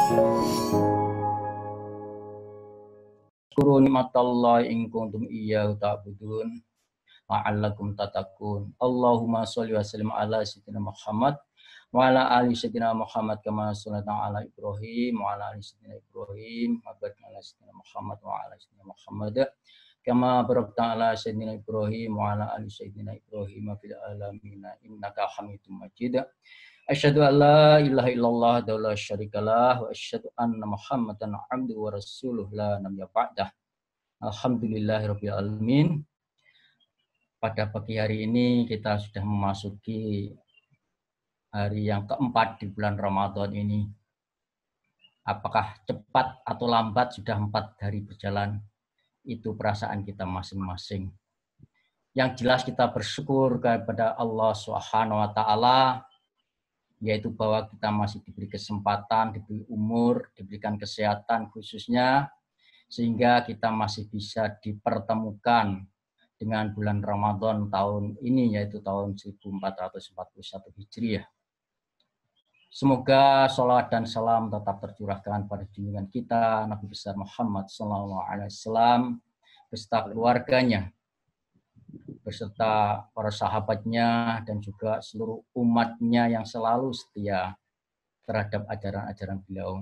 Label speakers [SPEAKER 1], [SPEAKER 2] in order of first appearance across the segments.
[SPEAKER 1] Kuru nikmatallahi in kuntum iyyahu ta'budun la'allakum tattaqun. Allahumma sholli wa sallim ala sayyidina Muhammad wa ala ali sayyidina Muhammad kama shallaita ala Ibrahim wa ala ali sayyidina Ibrahim wa barik ala sayyidina Muhammad wa ala sayyidina Muhammad kama barakta ala sayyidina Ibrahim wa ala ali sayyidina Ibrahim fil alamin innaka Hamidum Majid. Asyhadu an la ilaha illallah wa la syarikalah wa asyhadu anna Muhammadan abduhu wa rasuluh la nabiyya ba'dah. Alhamdulillahirabbil alamin. Pada pagi hari ini kita sudah memasuki hari yang keempat di bulan Ramadan ini. Apakah cepat atau lambat sudah 4 hari berjalan? Itu perasaan kita masing-masing. Yang jelas kita bersyukur kepada Allah Subhanahu wa taala, yaitu bahwa kita masih diberi kesempatan, diberi umur, diberikan kesehatan khususnya, sehingga kita masih bisa dipertemukan dengan bulan Ramadan tahun ini, yaitu tahun 1441 Hijriah. Semoga sholawat dan salam tetap tercurahkan pada junjungan kita, Nabi besar Muhammad SAW, beserta keluarganya, beserta para sahabatnya, dan juga seluruh umatnya yang selalu setia terhadap ajaran-ajaran beliau.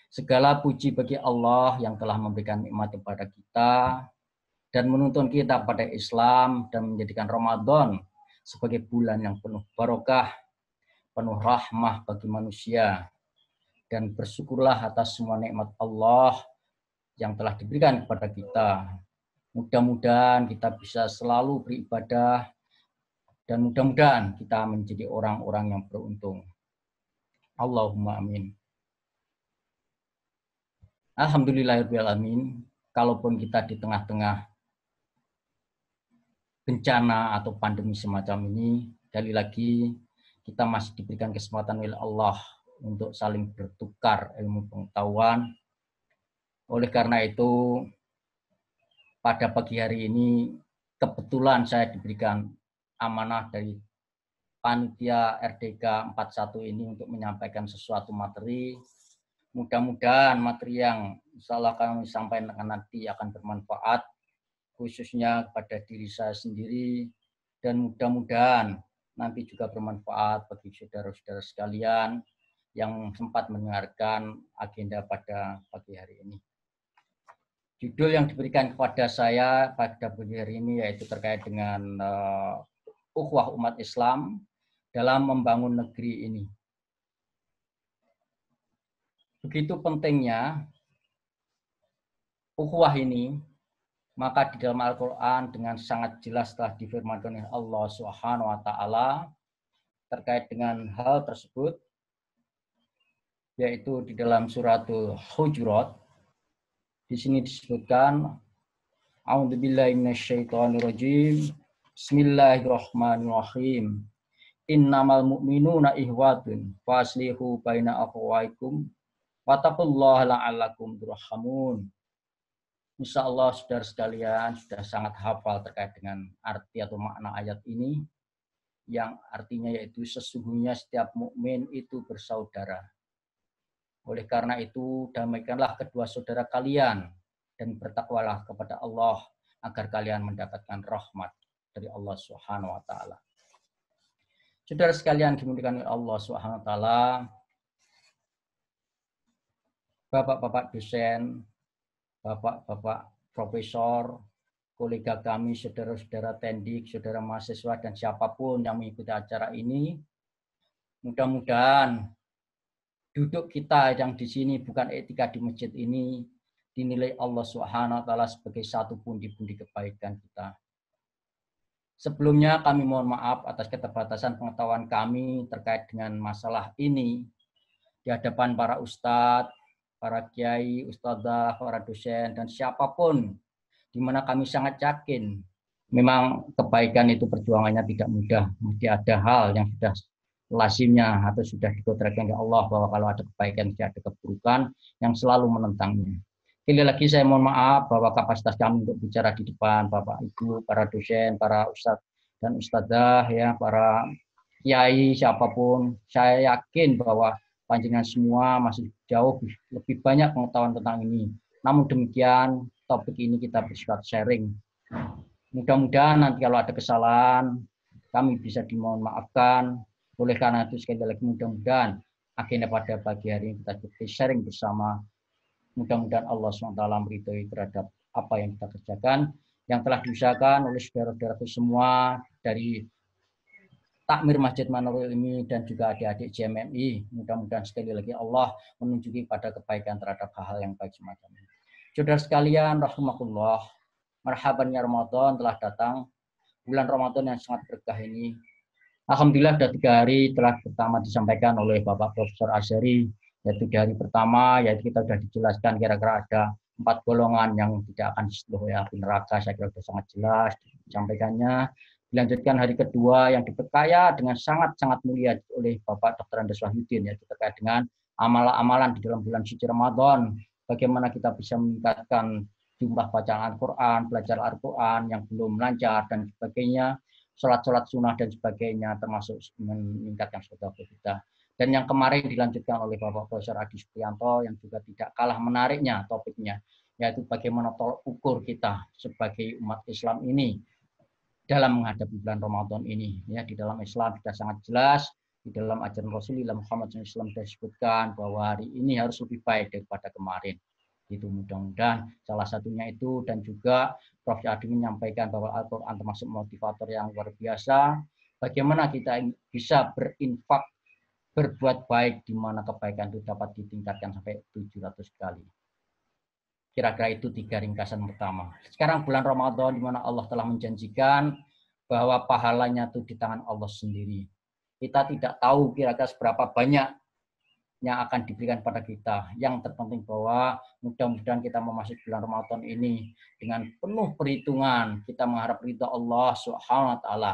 [SPEAKER 1] Segala puji bagi Allah yang telah memberikan nikmat kepada kita dan menuntun kita pada Islam dan menjadikan Ramadan sebagai bulan yang penuh barokah, penuh rahmah bagi manusia. Dan bersyukurlah atas semua nikmat Allah yang telah diberikan kepada kita. Mudah-mudahan kita bisa selalu beribadah dan mudah-mudahan kita menjadi orang-orang yang beruntung. Allahumma amin. Alhamdulillahirrahmanirrahim. Kalaupun kita di tengah-tengah bencana atau pandemi semacam ini, sekali lagi kita masih diberikan kesempatan oleh Allah untuk saling bertukar ilmu pengetahuan. Oleh karena itu, pada pagi hari ini kebetulan saya diberikan amanah dari panitia RDK 41 ini untuk menyampaikan sesuatu materi. Mudah-mudahan materi yang insya Allah kami sampaikan nanti akan bermanfaat, khususnya kepada diri saya sendiri, dan mudah-mudahan nanti juga bermanfaat bagi saudara-saudara sekalian yang sempat mendengarkan agenda pada pagi hari ini. Judul yang diberikan kepada saya pada pagi hari ini yaitu terkait dengan ukhuwah umat Islam dalam membangun negeri ini. Begitu pentingnya ukhuwah ini, maka di dalam Al-Quran dengan sangat jelas telah difirmankan oleh Allah Subhanahu wa taala terkait dengan hal tersebut, yaitu di dalam suratul Hujurat. Di sini disebutkan, A'udzubillahi minasyaitonirrajim. Bismillahirrahmanirrahim. Innamal mu'minuna ihwatun faslihu baina akhawaikum wattaqullaha la'allakum turhamun. Insyaallah saudara sekalian sudah sangat hafal terkait dengan arti atau makna ayat ini, yang artinya yaitu sesungguhnya setiap mukmin itu bersaudara. Oleh karena itu, damaikanlah kedua saudara kalian dan bertakwalah kepada Allah agar kalian mendapatkan rahmat dari Allah Subhanahu wa taala. Saudara sekalian dimuliakan oleh Allah Subhanahu wa taala, Bapak-bapak dosen, Bapak-bapak profesor, kolega kami, saudara-saudara tendik, saudara mahasiswa, dan siapapun yang mengikuti acara ini, mudah-mudahan duduk kita yang di sini bukan etika di masjid ini dinilai Allah Subhanahu wa taala sebagai satu pundi-pundi kebaikan kita. Sebelumnya kami mohon maaf atas keterbatasan pengetahuan kami terkait dengan masalah ini di hadapan para ustadz, para kiai, ustadzah, para dosen, dan siapapun, di mana kami sangat yakin memang kebaikan itu perjuangannya tidak mudah. Mesti ada hal yang sudah lazimnya atau sudah dikodrakan oleh Allah bahwa kalau ada kebaikan tidak ada keburukan yang selalu menentangnya. Sekali lagi saya mohon maaf bahwa kapasitas kami untuk bicara di depan Bapak Ibu, para dosen, para ustadz dan ustadzah, ya, para kiai, siapapun, saya yakin bahwa panjenengan semua masih jauh lebih banyak pengetahuan tentang ini. Namun demikian, topik ini kita bersifat sharing. Mudah-mudahan nanti kalau ada kesalahan, kami bisa dimohon maafkan. Oleh karena itu sekali lagi mudah-mudahan agenda pada pagi hari ini kita sharing bersama. Mudah-mudahan Allah SWT meridhoi terhadap apa yang kita kerjakan, yang telah diusahakan oleh saudara-saudaraku semua dari takmir Masjid Manarul Ilmi dan juga adik-adik JMMI. Mudah-mudahan sekali lagi Allah menunjuki pada kebaikan terhadap hal-hal yang baik semacam ini. Saudara sekalian, rahimakumullah, marhaban ya Ramadan telah datang. Bulan Ramadan yang sangat berkah ini. Alhamdulillah sudah 3 hari telah pertama disampaikan oleh Bapak Profesor Azhari, yaitu di hari pertama, yaitu kita sudah dijelaskan kira-kira ada 4 golongan yang tidak akan disentuh oleh api neraka. Saya kira sudah sangat jelas disampaikannya. Dilanjutkan hari kedua yang diperkaya dengan sangat-sangat mulia oleh Bapak Dr. Andes Wahyudin, yaitu terkait dengan amalan-amalan di dalam bulan suci Ramadan. Bagaimana kita bisa meningkatkan jumlah bacaan Al-Quran, belajar Al-Quran yang belum lancar, dan sebagainya, sholat-sholat sunnah dan sebagainya, termasuk meningkatkan sedekah kita. Dan yang kemarin dilanjutkan oleh Bapak Profesor Adi Supriyanto yang juga tidak kalah menariknya topiknya, yaitu bagaimana tolak ukur kita sebagai umat Islam ini dalam menghadapi bulan Ramadan ini. Ya, di dalam Islam sudah sangat jelas, di dalam ajaran Rasulullah Muhammad SAW sudah disebutkan bahwa hari ini harus lebih baik daripada kemarin. Itu mudah-mudahan salah satunya itu, dan juga Prof. Adi menyampaikan bahwa Al-Quran termasuk motivator yang luar biasa. Bagaimana kita bisa berinfak, berbuat baik, di mana kebaikan itu dapat ditingkatkan sampai 700 kali. Kira-kira itu 3 ringkasan pertama. Sekarang bulan Ramadan di mana Allah telah menjanjikan bahwa pahalanya itu di tangan Allah sendiri. Kita tidak tahu kira-kira seberapa banyak yang akan diberikan pada kita. Yang terpenting bahwa mudah-mudahan kita memasuki bulan Ramadan ini dengan penuh perhitungan. Kita mengharap ridha Allah Subhanahu wa taala.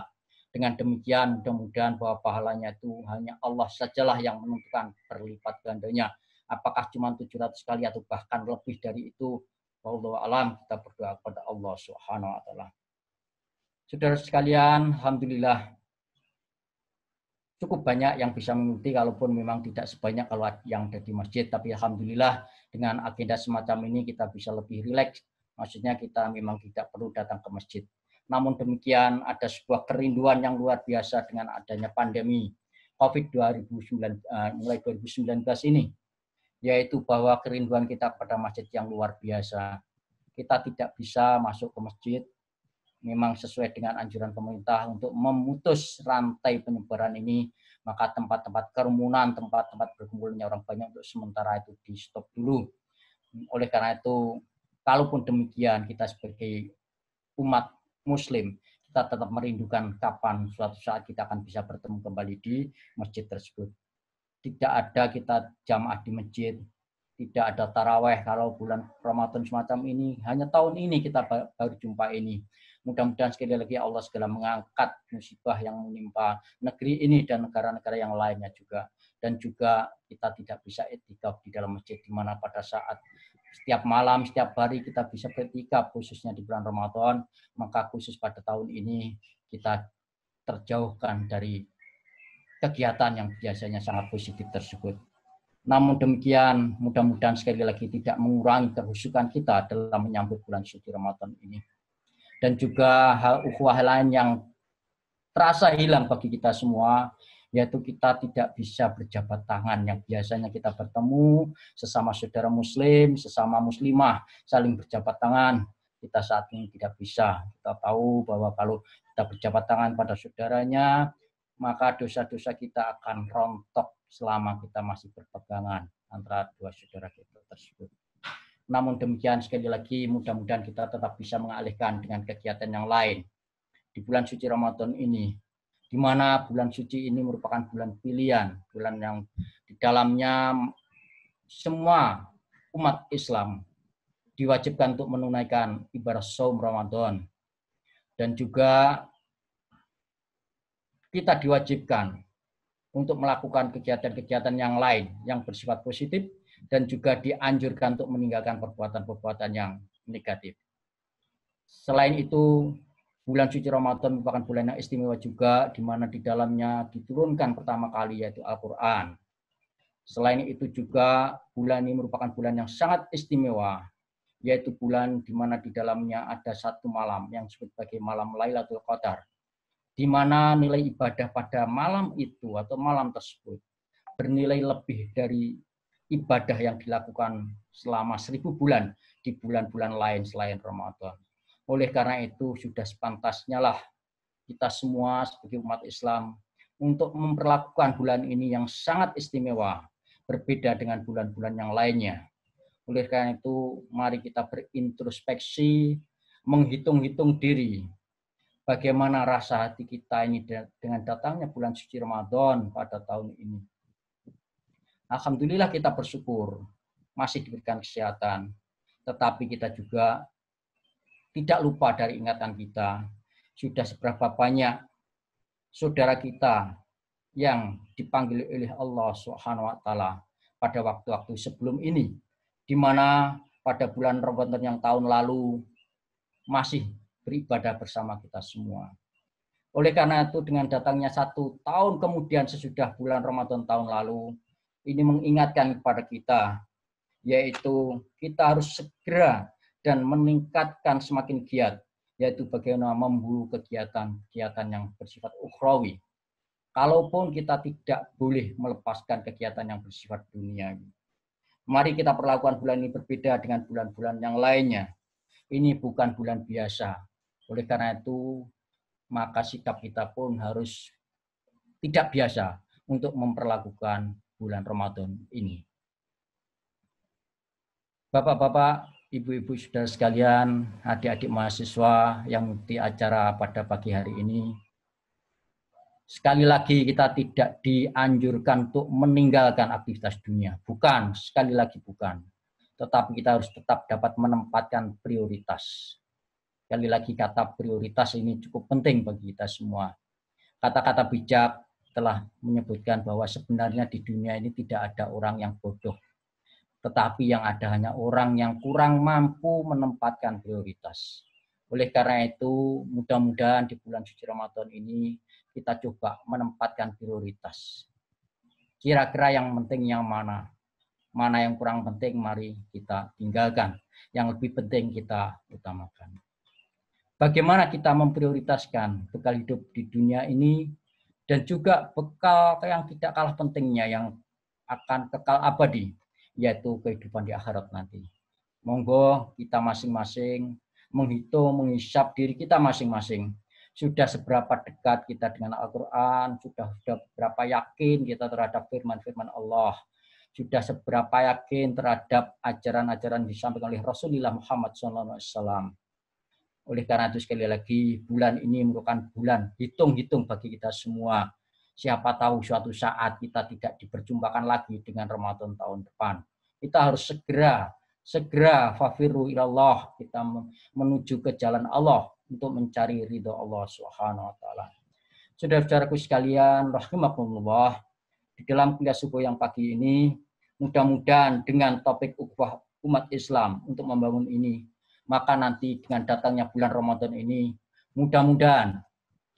[SPEAKER 1] Dengan demikian mudah-mudahan bahwa pahalanya itu hanya Allah sajalah yang menentukan berlipat gandanya. Apakah cuma 700 kali atau bahkan lebih dari itu? Wallahu alam, kita berdoa kepada Allah Subhanahu wa taala. Saudara sekalian, alhamdulillah cukup banyak yang bisa mengikuti, kalaupun memang tidak sebanyak kalau yang ada di masjid, tapi alhamdulillah dengan agenda semacam ini kita bisa lebih rileks. Maksudnya kita memang tidak perlu datang ke masjid. Namun demikian ada sebuah kerinduan yang luar biasa dengan adanya pandemi COVID mulai 2019 ini, yaitu bahwa kerinduan kita pada masjid yang luar biasa. Kita tidak bisa masuk ke masjid, memang sesuai dengan anjuran pemerintah untuk memutus rantai penyebaran ini, maka tempat-tempat kerumunan, tempat-tempat berkumpulnya orang banyak untuk sementara itu di stop dulu. Oleh karena itu, kalaupun demikian kita sebagai umat Muslim, kita tetap merindukan kapan suatu saat kita akan bisa bertemu kembali di masjid tersebut. Tidak ada kita jamaah di masjid, tidak ada taraweh kalau bulan Ramadan semacam ini. Hanya tahun ini kita baru jumpa ini. Mudah-mudahan sekali lagi Allah segala mengangkat musibah yang menimpa negeri ini dan negara-negara yang lainnya juga. Dan juga kita tidak bisa i'tikaf di dalam masjid, di mana pada saat setiap malam, setiap hari kita bisa beriktikaf, khususnya di bulan Ramadan, maka khusus pada tahun ini kita terjauhkan dari kegiatan yang biasanya sangat positif tersebut. Namun demikian, mudah-mudahan sekali lagi tidak mengurangi kehusukan kita dalam menyambut bulan suci Ramadan ini. Dan juga hal ukhuwah lain yang terasa hilang bagi kita semua, yaitu kita tidak bisa berjabat tangan yang biasanya kita bertemu sesama saudara muslim, sesama muslimah, saling berjabat tangan. Kita saat ini tidak bisa. Kita tahu bahwa kalau kita berjabat tangan pada saudaranya, maka dosa-dosa kita akan rontok selama kita masih berpegangan antara dua saudara kita tersebut. Namun demikian, sekali lagi mudah-mudahan kita tetap bisa mengalihkan dengan kegiatan yang lain di bulan suci Ramadan ini, di mana bulan suci ini merupakan bulan pilihan, bulan yang di dalamnya semua umat Islam diwajibkan untuk menunaikan ibadah shaum Ramadan, dan juga kita diwajibkan untuk melakukan kegiatan-kegiatan yang lain yang bersifat positif, dan juga dianjurkan untuk meninggalkan perbuatan-perbuatan yang negatif. Selain itu, bulan suci Ramadan merupakan bulan yang istimewa juga, di mana di dalamnya diturunkan pertama kali yaitu Al-Quran. Selain itu juga bulan ini merupakan bulan yang sangat istimewa, yaitu bulan di mana di dalamnya ada satu malam yang disebut sebagai malam Lailatul Qadar, di mana nilai ibadah pada malam itu atau malam tersebut bernilai lebih dari ibadah yang dilakukan selama 1000 bulan di bulan-bulan lain selain Ramadan. Oleh karena itu sudah sepantasnya lah kita semua sebagai umat Islam untuk memperlakukan bulan ini yang sangat istimewa, berbeda dengan bulan-bulan yang lainnya. Oleh karena itu, mari kita berintrospeksi, menghitung-hitung diri, bagaimana rasa hati kita ini dengan datangnya bulan suci Ramadan pada tahun ini. Alhamdulillah kita bersyukur masih diberikan kesehatan, tetapi kita juga tidak lupa dari ingatan kita, sudah seberapa banyak saudara kita yang dipanggil oleh Allah Subhanahu wa taala pada waktu-waktu sebelum ini, di mana pada bulan Ramadan yang tahun lalu masih beribadah bersama kita semua. Oleh karena itu dengan datangnya 1 tahun kemudian sesudah bulan Ramadan tahun lalu, ini mengingatkan kepada kita, yaitu kita harus segera dan meningkatkan semakin giat, yaitu bagaimana memburu kegiatan-kegiatan yang bersifat ukhrawi. Kalaupun kita tidak boleh melepaskan kegiatan yang bersifat duniawi. Mari kita perlakukan bulan ini berbeda dengan bulan-bulan yang lainnya. Ini bukan bulan biasa. Oleh karena itu, maka sikap kita pun harus tidak biasa untuk memperlakukan bulan Ramadan ini. Bapak-bapak, ibu-ibu saudara sekalian, adik-adik mahasiswa yang mengikuti acara pada pagi hari ini, sekali lagi kita tidak dianjurkan untuk meninggalkan aktivitas dunia. Bukan, sekali lagi bukan. Tetapi kita harus tetap dapat menempatkan prioritas. Sekali lagi kata prioritas ini cukup penting bagi kita semua. Kata-kata bijak telah menyebutkan bahwa sebenarnya di dunia ini tidak ada orang yang bodoh. Tetapi yang ada hanya orang yang kurang mampu menempatkan prioritas. Oleh karena itu, mudah-mudahan di bulan suci Ramadan ini kita coba menempatkan prioritas. Kira-kira yang penting yang mana? Mana yang kurang penting, mari kita tinggalkan. Yang lebih penting kita utamakan. Bagaimana kita memprioritaskan bekal hidup di dunia ini, dan juga bekal yang tidak kalah pentingnya yang akan kekal abadi, yaitu kehidupan di akhirat nanti. Monggo kita masing-masing menghitung, menghisap diri kita masing-masing. Sudah seberapa dekat kita dengan Al-Quran, sudah seberapa yakin kita terhadap firman-firman Allah, sudah seberapa yakin terhadap ajaran-ajaran disampaikan oleh Rasulullah Muhammad SAW. Oleh karena itu sekali lagi, bulan ini merupakan bulan hitung-hitung bagi kita semua. Siapa tahu suatu saat kita tidak diperjumpakan lagi dengan Ramadan tahun depan. Kita harus segera fafiru ilallah, kita menuju ke jalan Allah untuk mencari ridho Allah Subhanahu wa taala. Saudara-saudaraku sekalian, rahimakumullah, di dalam kuliah subuh yang pagi ini, mudah-mudahan dengan topik ukhuwah umat Islam untuk membangun ini, maka nanti dengan datangnya bulan Ramadan ini, mudah-mudahan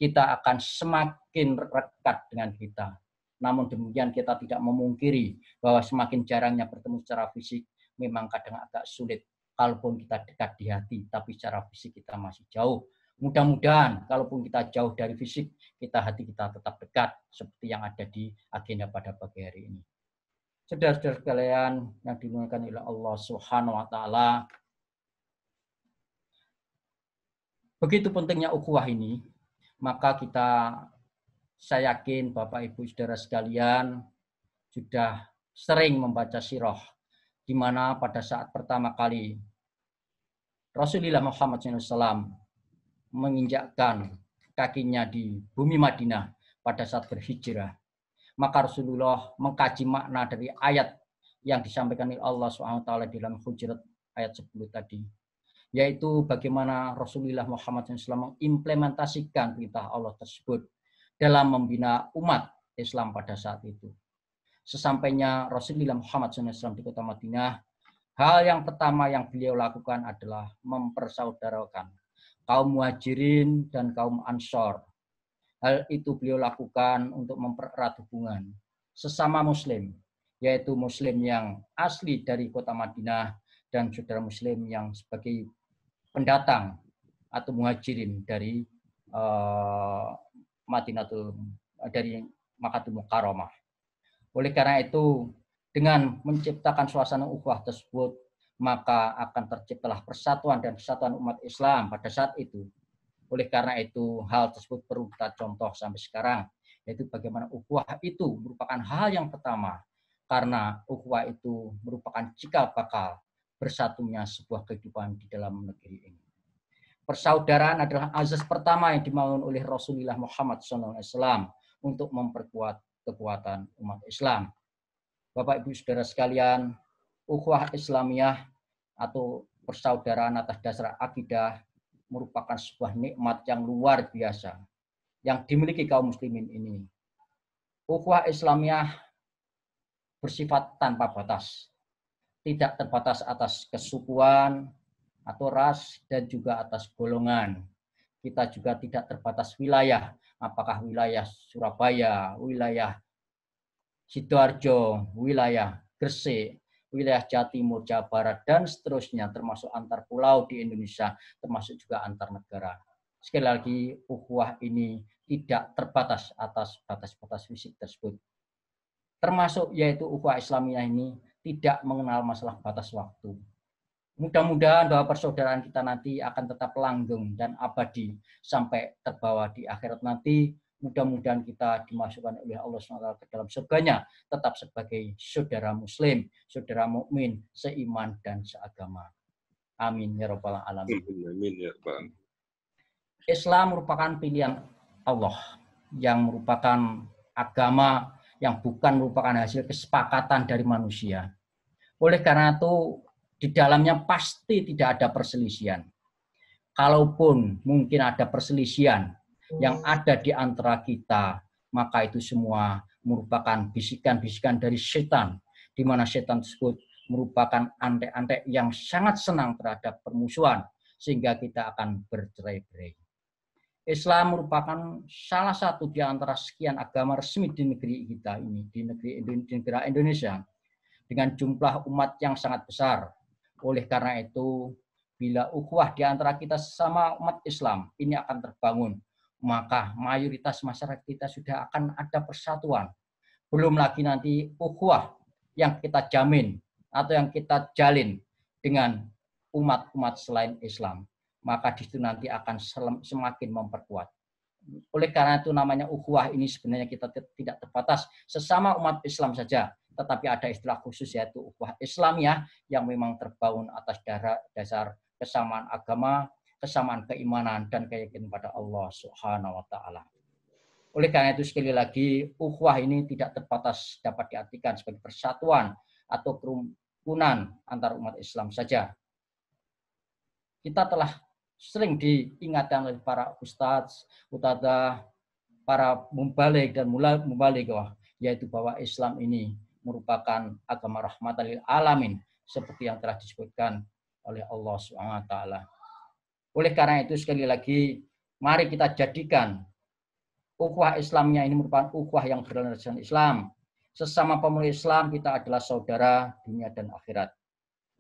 [SPEAKER 1] kita akan semakin dekat dengan kita. Namun demikian kita tidak memungkiri bahwa semakin jarangnya bertemu secara fisik, memang kadang agak sulit. Kalaupun kita dekat di hati, tapi secara fisik kita masih jauh. Mudah-mudahan kalaupun kita jauh dari fisik, hati kita tetap dekat, seperti yang ada di agenda pada pagi hari ini. Saudara-saudara sekalian yang dimuliakan oleh Allah Subhanahu wa taala, begitu pentingnya ukhuwah ini, maka saya yakin Bapak Ibu Saudara sekalian sudah sering membaca sirah, di mana pada saat pertama kali Rasulullah Muhammad SAW menginjakkan kakinya di bumi Madinah pada saat berhijrah, maka Rasulullah mengkaji makna dari ayat yang disampaikan oleh Allah SWT di dalam Hujurat ayat 10 tadi, yaitu bagaimana Rasulullah Muhammad SAW mengimplementasikan perintah Allah tersebut dalam membina umat Islam pada saat itu. Sesampainya Rasulullah Muhammad SAW di kota Madinah, hal yang pertama yang beliau lakukan adalah mempersaudarakan kaum Muhajirin dan kaum Ansor. Hal itu beliau lakukan untuk mempererat hubungan sesama Muslim yaitu Muslim yang asli dari kota Madinah dan saudara Muslim yang sebagai pendatang atau muhajirin dari Madinatul dari Makkatul Mukarramah. Oleh karena itu, dengan menciptakan suasana ukhuwah tersebut, maka akan terciptalah persatuan dan kesatuan umat Islam pada saat itu. Oleh karena itu, hal tersebut perlu kita contoh sampai sekarang, yaitu bagaimana ukhuwah itu merupakan hal yang pertama, karena ukhuwah itu merupakan cikal bakal bersatunya sebuah kehidupan di dalam negeri ini. Persaudaraan adalah azas pertama yang dibangun oleh Rasulullah Muhammad SAW untuk memperkuat kekuatan umat Islam. Bapak Ibu Saudara sekalian, ukhuwah Islamiyah atau persaudaraan atas dasar akidah merupakan sebuah nikmat yang luar biasa yang dimiliki kaum muslimin ini. Ukhuwah Islamiyah bersifat tanpa batas, tidak terbatas atas kesukuan atau ras dan juga atas golongan. Kita juga tidak terbatas wilayah, apakah wilayah Surabaya, wilayah Sidoarjo, wilayah Gresik, wilayah Jawa Timur, Jawa Barat, dan seterusnya, termasuk antar pulau di Indonesia, termasuk juga antar negara. Sekali lagi, ukhuwah ini tidak terbatas atas batas-batas fisik tersebut. Termasuk yaitu ukhuwah Islamiyah ini tidak mengenal masalah batas waktu. Mudah-mudahan bahwa persaudaraan kita nanti akan tetap langgeng dan abadi sampai terbawa di akhirat nanti. Mudah-mudahan kita dimasukkan oleh Allah SWT ke dalam surganya tetap sebagai saudara muslim, saudara mukmin, seiman dan seagama. Amin ya rabbal alamin.
[SPEAKER 2] Amin ya rabbal.
[SPEAKER 1] Islam merupakan pilihan Allah yang merupakan agama yang bukan merupakan hasil kesepakatan dari manusia. Oleh karena itu di dalamnya pasti tidak ada perselisihan. Kalaupun mungkin ada perselisihan yang ada di antara kita, maka itu semua merupakan bisikan-bisikan dari setan, di mana setan tersebut merupakan antek-antek yang sangat senang terhadap permusuhan, sehingga kita akan bercerai-berai. Islam merupakan salah satu di antara sekian agama resmi di negeri kita ini, di negara Indonesia, dengan jumlah umat yang sangat besar. Oleh karena itu, bila ukhuwah di antara kita sesama umat Islam ini akan terbangun, maka mayoritas masyarakat kita sudah akan ada persatuan. Belum lagi nanti ukhuwah yang kita jamin atau yang kita jalin dengan umat-umat selain Islam, maka di situ nanti akan semakin memperkuat. Oleh karena itu namanya ukhuwah ini sebenarnya kita tidak terbatas sesama umat Islam saja, tetapi ada istilah khusus yaitu ukhuwah Islamiyah yang memang terbangun atas dasar kesamaan agama, kesamaan keimanan dan keyakinan pada Allah Subhanahu wa taala. Oleh karena itu sekali lagi ukhuwah ini tidak terbatas dapat diartikan sebagai persatuan atau kerukunan antar umat Islam saja. Kita telah sering diingatkan oleh para ustadz, ustadzah, para mubalik dan mubalighah, yaitu bahwa Islam ini merupakan agama rahmatan lil alamin seperti yang telah disebutkan oleh Allah SWT. Oleh karena itu sekali lagi mari kita jadikan ukhuwah Islamnya ini merupakan ukhuwah yang berlandaskan Islam. Sesama pemeluk Islam kita adalah saudara dunia dan akhirat.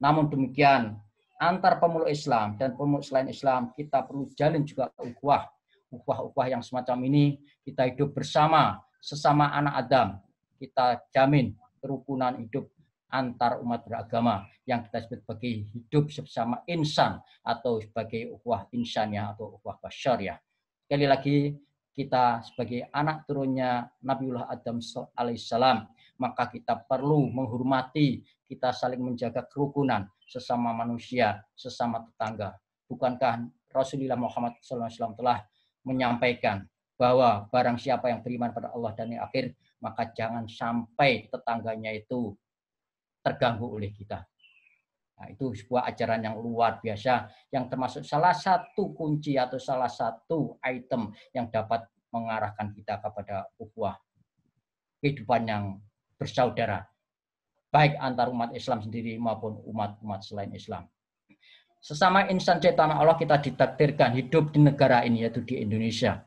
[SPEAKER 1] Namun demikian antar pemeluk Islam dan pemeluk selain Islam kita perlu jalin juga ukhuwah. Ukhuwah yang semacam ini kita hidup bersama sesama anak Adam. Kita jamin kerukunan hidup antar umat beragama yang kita sebut sebagai hidup bersama insan atau sebagai ukhuwah insaniyah atau ukhuwah basyariyah. Sekali lagi kita sebagai anak turunnya Nabiullah Adam alaihissalam, maka kita perlu menghormati, kita saling menjaga kerukunan sesama manusia, sesama tetangga. Bukankah Rasulullah Muhammad SAW telah menyampaikan bahwa barang siapa yang beriman pada Allah dan yang akhir, maka jangan sampai tetangganya itu terganggu oleh kita. Nah, itu sebuah ajaran yang luar biasa, yang termasuk salah satu kunci atau salah satu item yang dapat mengarahkan kita kepada ukhuwah kehidupan yang bersaudara, baik antar umat Islam sendiri maupun umat-umat selain Islam. Sesama insan ciptaan Allah kita ditakdirkan hidup di negara ini, yaitu di Indonesia.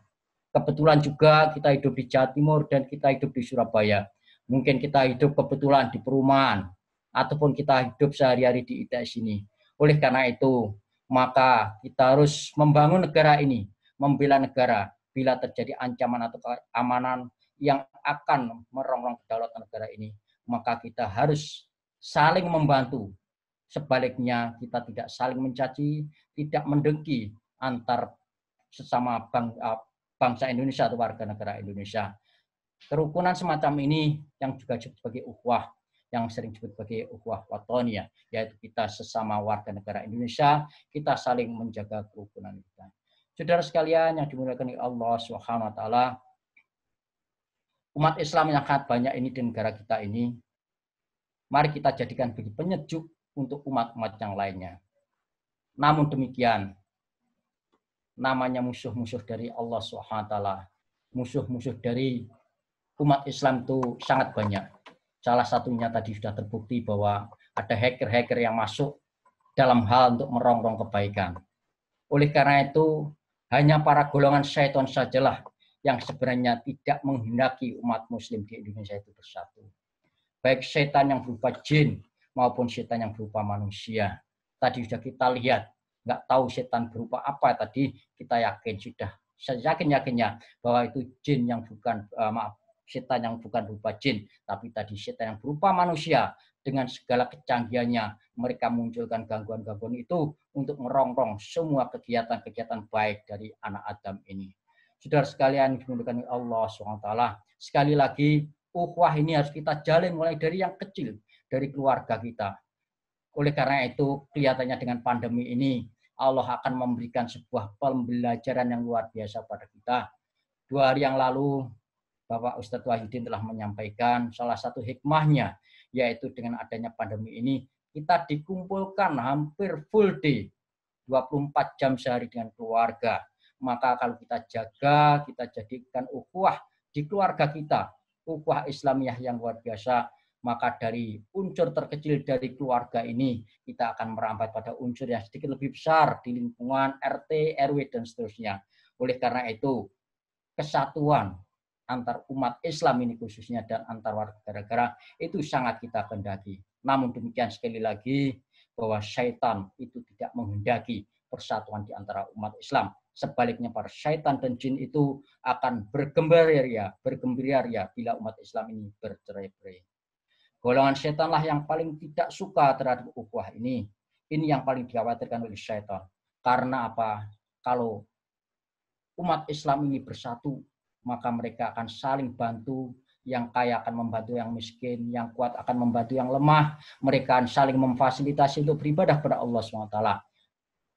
[SPEAKER 1] Kebetulan juga kita hidup di Jawa Timur dan kita hidup di Surabaya. Mungkin kita hidup kebetulan di perumahan, ataupun kita hidup sehari-hari di ITS ini. Oleh karena itu, maka kita harus membangun negara ini, membela negara bila terjadi ancaman atau keamanan yang akan merongrong kedaulatan negara ini. Maka kita harus saling membantu. Sebaliknya, kita tidak saling mencaci, tidak mendengki antar sesama bangsa Indonesia atau warga negara Indonesia. Kerukunan semacam ini yang juga disebut sebagai ukhuwah, yang sering disebut sebagai ukhuwah watoniyah, yaitu kita sesama warga negara Indonesia, kita saling menjaga kerukunan kita. Saudara sekalian yang dimuliakan oleh Allah Subhanahu wa taala, umat Islam yang sangat banyak ini di negara kita ini, mari kita jadikan bagi penyejuk untuk umat-umat yang lainnya. Namun demikian, namanya musuh-musuh dari Allah Subhanahu wa taala, musuh-musuh dari umat Islam itu sangat banyak. Salah satunya tadi sudah terbukti bahwa ada hacker-hacker yang masuk dalam hal untuk merongrong kebaikan. Oleh karena itu, hanya para golongan syaitan sajalah yang sebenarnya tidak menghendaki umat muslim di Indonesia itu bersatu. Baik setan yang berupa jin maupun setan yang berupa manusia. Tadi sudah kita lihat, nggak tahu setan berupa apa tadi, kita yakin sudah yakin-yakinnya bahwa itu jin yang bukan, setan yang bukan berupa jin, tapi tadi setan yang berupa manusia. Dengan segala kecanggihannya, mereka munculkan gangguan-gangguan itu untuk merongrong semua kegiatan-kegiatan baik dari anak Adam ini. Saudara sekalian dimuliakan Allah SWT, sekali lagi, ukhuwah ini harus kita jalin mulai dari yang kecil, dari keluarga kita. Oleh karena itu, kelihatannya dengan pandemi ini, Allah akan memberikan sebuah pembelajaran yang luar biasa pada kita. 2 hari yang lalu, Bapak Ustadz Wahidin telah menyampaikan salah satu hikmahnya, yaitu dengan adanya pandemi ini, kita dikumpulkan hampir full day, 24 jam sehari dengan keluarga. Maka kalau kita jaga, kita jadikan ukhuwah di keluarga kita, ukhuwah Islamiyah yang luar biasa, maka dari unsur terkecil dari keluarga ini, kita akan merambat pada unsur yang sedikit lebih besar di lingkungan RT, RW, dan seterusnya. Oleh karena itu, kesatuan antar umat Islam ini khususnya dan antar warga negara itu sangat kita kehendaki. Namun demikian sekali lagi bahwa syaitan itu tidak menghendaki persatuan di antara umat Islam. Sebaliknya para syaitan dan jin itu akan bergembira bila umat Islam ini bercerai-berai. Golongan syaitanlah yang paling tidak suka terhadap ukhuwah ini. Ini yang paling dikhawatirkan oleh syaitan. Karena apa? Kalau umat Islam ini bersatu, maka mereka akan saling bantu, yang kaya akan membantu yang miskin, yang kuat akan membantu yang lemah, mereka akan saling memfasilitasi untuk beribadah kepada Allah SWT.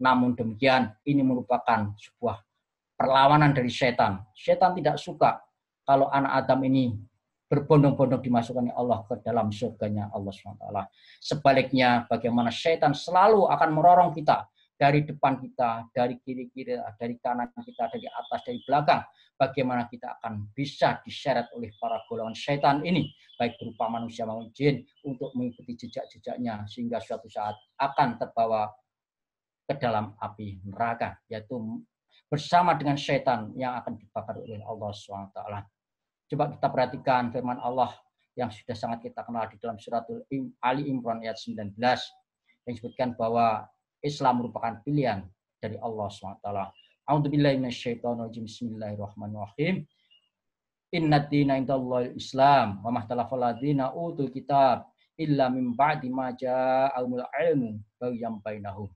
[SPEAKER 1] Namun demikian, ini merupakan sebuah perlawanan dari setan. Setan tidak suka kalau anak Adam ini berbondong-bondong dimasukkan Allah ke dalam surganya Allah SWT. Sebaliknya, bagaimana setan selalu akan merorong kita, dari depan kita, dari kiri-kiri, dari kanan kita, dari atas, dari belakang. Bagaimana kita akan bisa diseret oleh para golongan setan ini, baik berupa manusia maupun jin, untuk mengikuti jejak-jejaknya, sehingga suatu saat akan terbawa ke dalam api neraka, yaitu bersama dengan setan yang akan dibakar oleh Allah SWT. Coba kita perhatikan firman Allah yang sudah sangat kita kenal di dalam surat Ali Imran ayat 19, yang disebutkan bahwa Islam merupakan pilihan dari Allah SWT. A'udzubillahi minasyaitonirrajim. Bismillahirrahmanirrahim. Inna dina indallahil Islam wa mahtalafal ladzina utul kitab illa min ba'di ma ja'ahumul ilmu baghyan bainahum.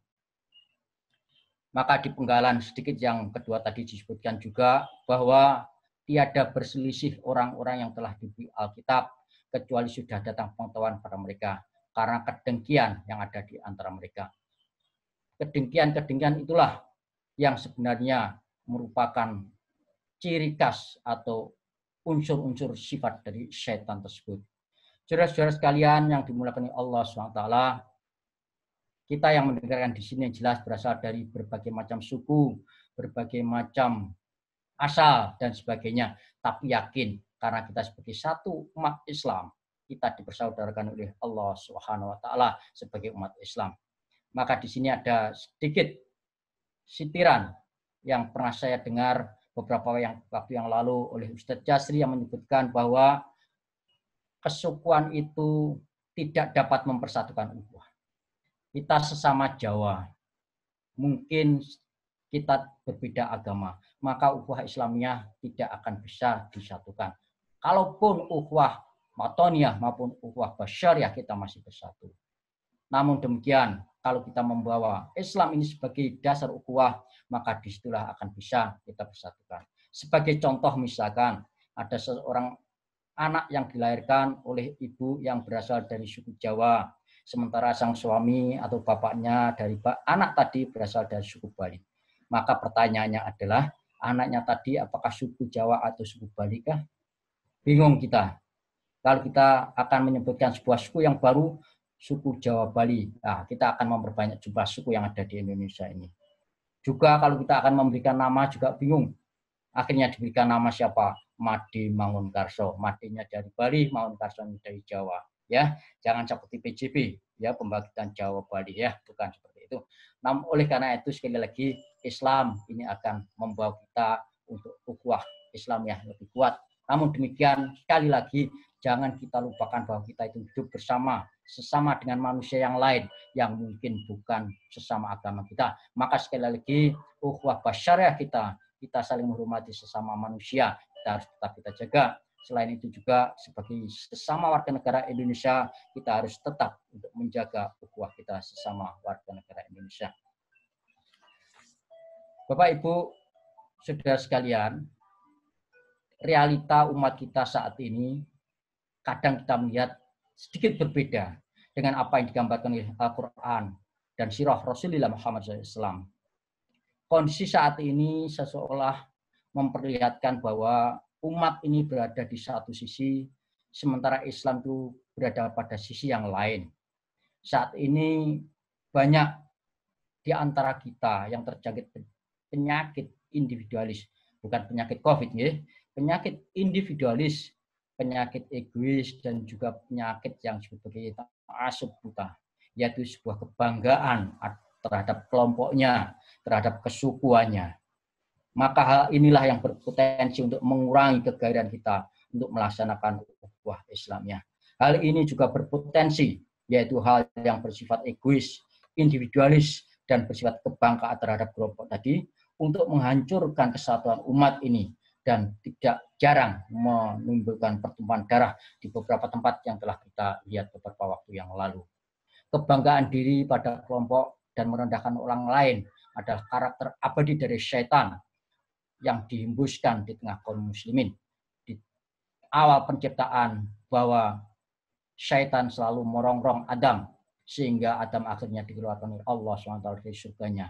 [SPEAKER 1] Maka di penggalan sedikit yang kedua tadi disebutkan juga bahwa tiada berselisih orang-orang yang telah diberi Alkitab kecuali sudah datang pengetahuan pada mereka karena kedengkian yang ada di antara mereka. Kedengkian itulah yang sebenarnya merupakan ciri khas atau unsur-unsur sifat dari syaitan tersebut. Saudara-saudara sekalian yang dimuliakan Allah SWT, kita yang mendengarkan di sini yang jelas berasal dari berbagai macam suku, berbagai macam asal dan sebagainya. Tapi yakin karena kita sebagai satu umat Islam, kita dipersaudarakan oleh Allah Subhanahu wa taala sebagai umat Islam. Maka di sini ada sedikit sitiran yang pernah saya dengar beberapa waktu yang lalu oleh Ustadz Jasri yang menyebutkan bahwa kesukuan itu tidak dapat mempersatukan ukhuwah. Kita sesama Jawa, mungkin kita berbeda agama, maka ukhuwah Islamiyah tidak akan bisa disatukan. Kalaupun ukhuwah matoniyah maupun ukhuwah basyariah kita masih bersatu. Namun demikian, kalau kita membawa Islam ini sebagai dasar ukhuwah, maka disitulah akan bisa kita bersatukan. Sebagai contoh misalkan, ada seorang anak yang dilahirkan oleh ibu yang berasal dari suku Jawa, sementara sang suami atau bapaknya dari anak tadi berasal dari suku Bali. Maka pertanyaannya adalah, anaknya tadi apakah suku Jawa atau suku Bali kah? Bingung kita. Kalau kita akan menyebutkan sebuah suku yang baru, suku Jawa Bali, nah, kita akan memperbanyak jumlah suku yang ada di Indonesia ini. Juga kalau kita akan memberikan nama juga bingung. Akhirnya diberikan nama siapa? Made Mangunkarso. Madenya dari Bali, Mangunkarso dari Jawa. Ya, jangan seperti PJB, ya, pembangkitan Jawa Bali, ya, bukan seperti itu. Namun oleh karena itu sekali lagi Islam ini akan membawa kita untuk ukhuwah Islam yang lebih kuat. Namun demikian sekali lagi jangan kita lupakan bahwa kita itu hidup bersama, sesama dengan manusia yang lain yang mungkin bukan sesama agama kita. Maka sekali lagi ukhuwah basyariah kita saling menghormati sesama manusia, kita harus tetap kita jaga. Selain itu juga sebagai sesama warga negara Indonesia, kita harus tetap untuk menjaga ukhuwah kita sesama warga negara Indonesia. Bapak Ibu, saudara sekalian, realita umat kita saat ini kadang kita melihat sedikit berbeda dengan apa yang digambarkan oleh Al-Quran dan sirah Rasulullah Muhammad SAW. Kondisi saat ini seolah memperlihatkan bahwa umat ini berada di satu sisi, sementara Islam itu berada pada sisi yang lain. Saat ini banyak di antara kita yang terjangkit penyakit individualis, bukan penyakit COVID, ya, penyakit individualis, penyakit egois, dan juga penyakit yang sebagai ta'assub buta, yaitu sebuah kebanggaan terhadap kelompoknya, terhadap kesukuannya. Maka hal inilah yang berpotensi untuk mengurangi kegairahan kita untuk melaksanakan ukhuwah Islamiyah. Hal ini juga berpotensi, yaitu hal yang bersifat egois, individualis, dan bersifat kebanggaan terhadap kelompok tadi, untuk menghancurkan kesatuan umat ini dan tidak jarang menimbulkan pertumpahan darah di beberapa tempat yang telah kita lihat beberapa waktu yang lalu. Kebanggaan diri pada kelompok dan merendahkan orang lain adalah karakter abadi dari syaitan yang dihembuskan di tengah kaum muslimin. Di awal penciptaan bahwa syaitan selalu merongrong Adam, sehingga Adam akhirnya dikeluarkan oleh Allah SWT dari surganya.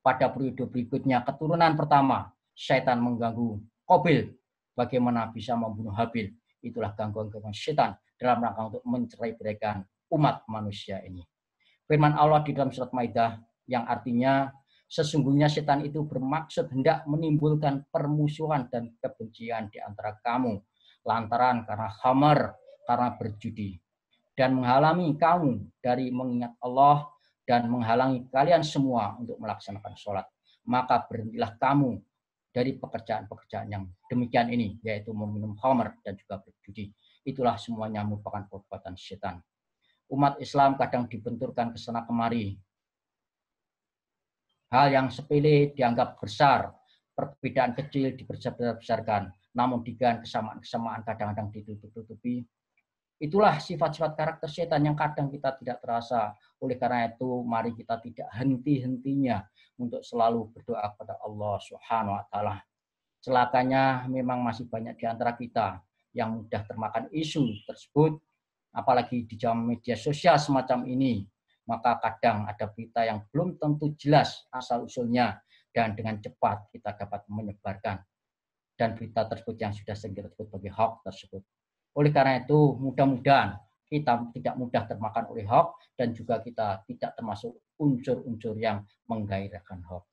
[SPEAKER 1] Pada periode berikutnya, keturunan pertama, syaitan mengganggu Qabil, bagaimana bisa membunuh Habil. Itulah gangguan-gangguan syaitan dalam rangka untuk mencerai-beraikan umat manusia ini. Firman Allah di dalam surat Maidah yang artinya, sesungguhnya setan itu bermaksud hendak menimbulkan permusuhan dan kebencian di antara kamu, lantaran karena khamar, karena berjudi, dan menghalangi kamu dari mengingat Allah, dan menghalangi kalian semua untuk melaksanakan sholat. Maka berhentilah kamu dari pekerjaan-pekerjaan yang demikian ini, yaitu meminum khamar dan juga berjudi. Itulah semuanya merupakan perbuatan setan. Umat Islam kadang dibenturkan ke sana kemari. Hal yang sepele dianggap besar, perbedaan kecil dibesar-besarkan, namun dengan kesamaan-kesamaan kadang-kadang ditutup-tutupi. Itulah sifat-sifat karakter setan yang kadang kita tidak terasa. Oleh karena itu, mari kita tidak henti-hentinya untuk selalu berdoa kepada Allah Subhanahu wa Ta'ala. Celakanya memang masih banyak di antara kita yang mudah termakan isu tersebut, apalagi di zaman media sosial semacam ini. Maka kadang ada berita yang belum tentu jelas asal-usulnya, dan dengan cepat kita dapat menyebarkan. Dan berita tersebut yang sudah sering kita sebut sebagai hoax tersebut. Oleh karena itu, mudah-mudahan kita tidak mudah termakan oleh hoax, dan juga kita tidak termasuk unsur-unsur yang menggairahkan hoax.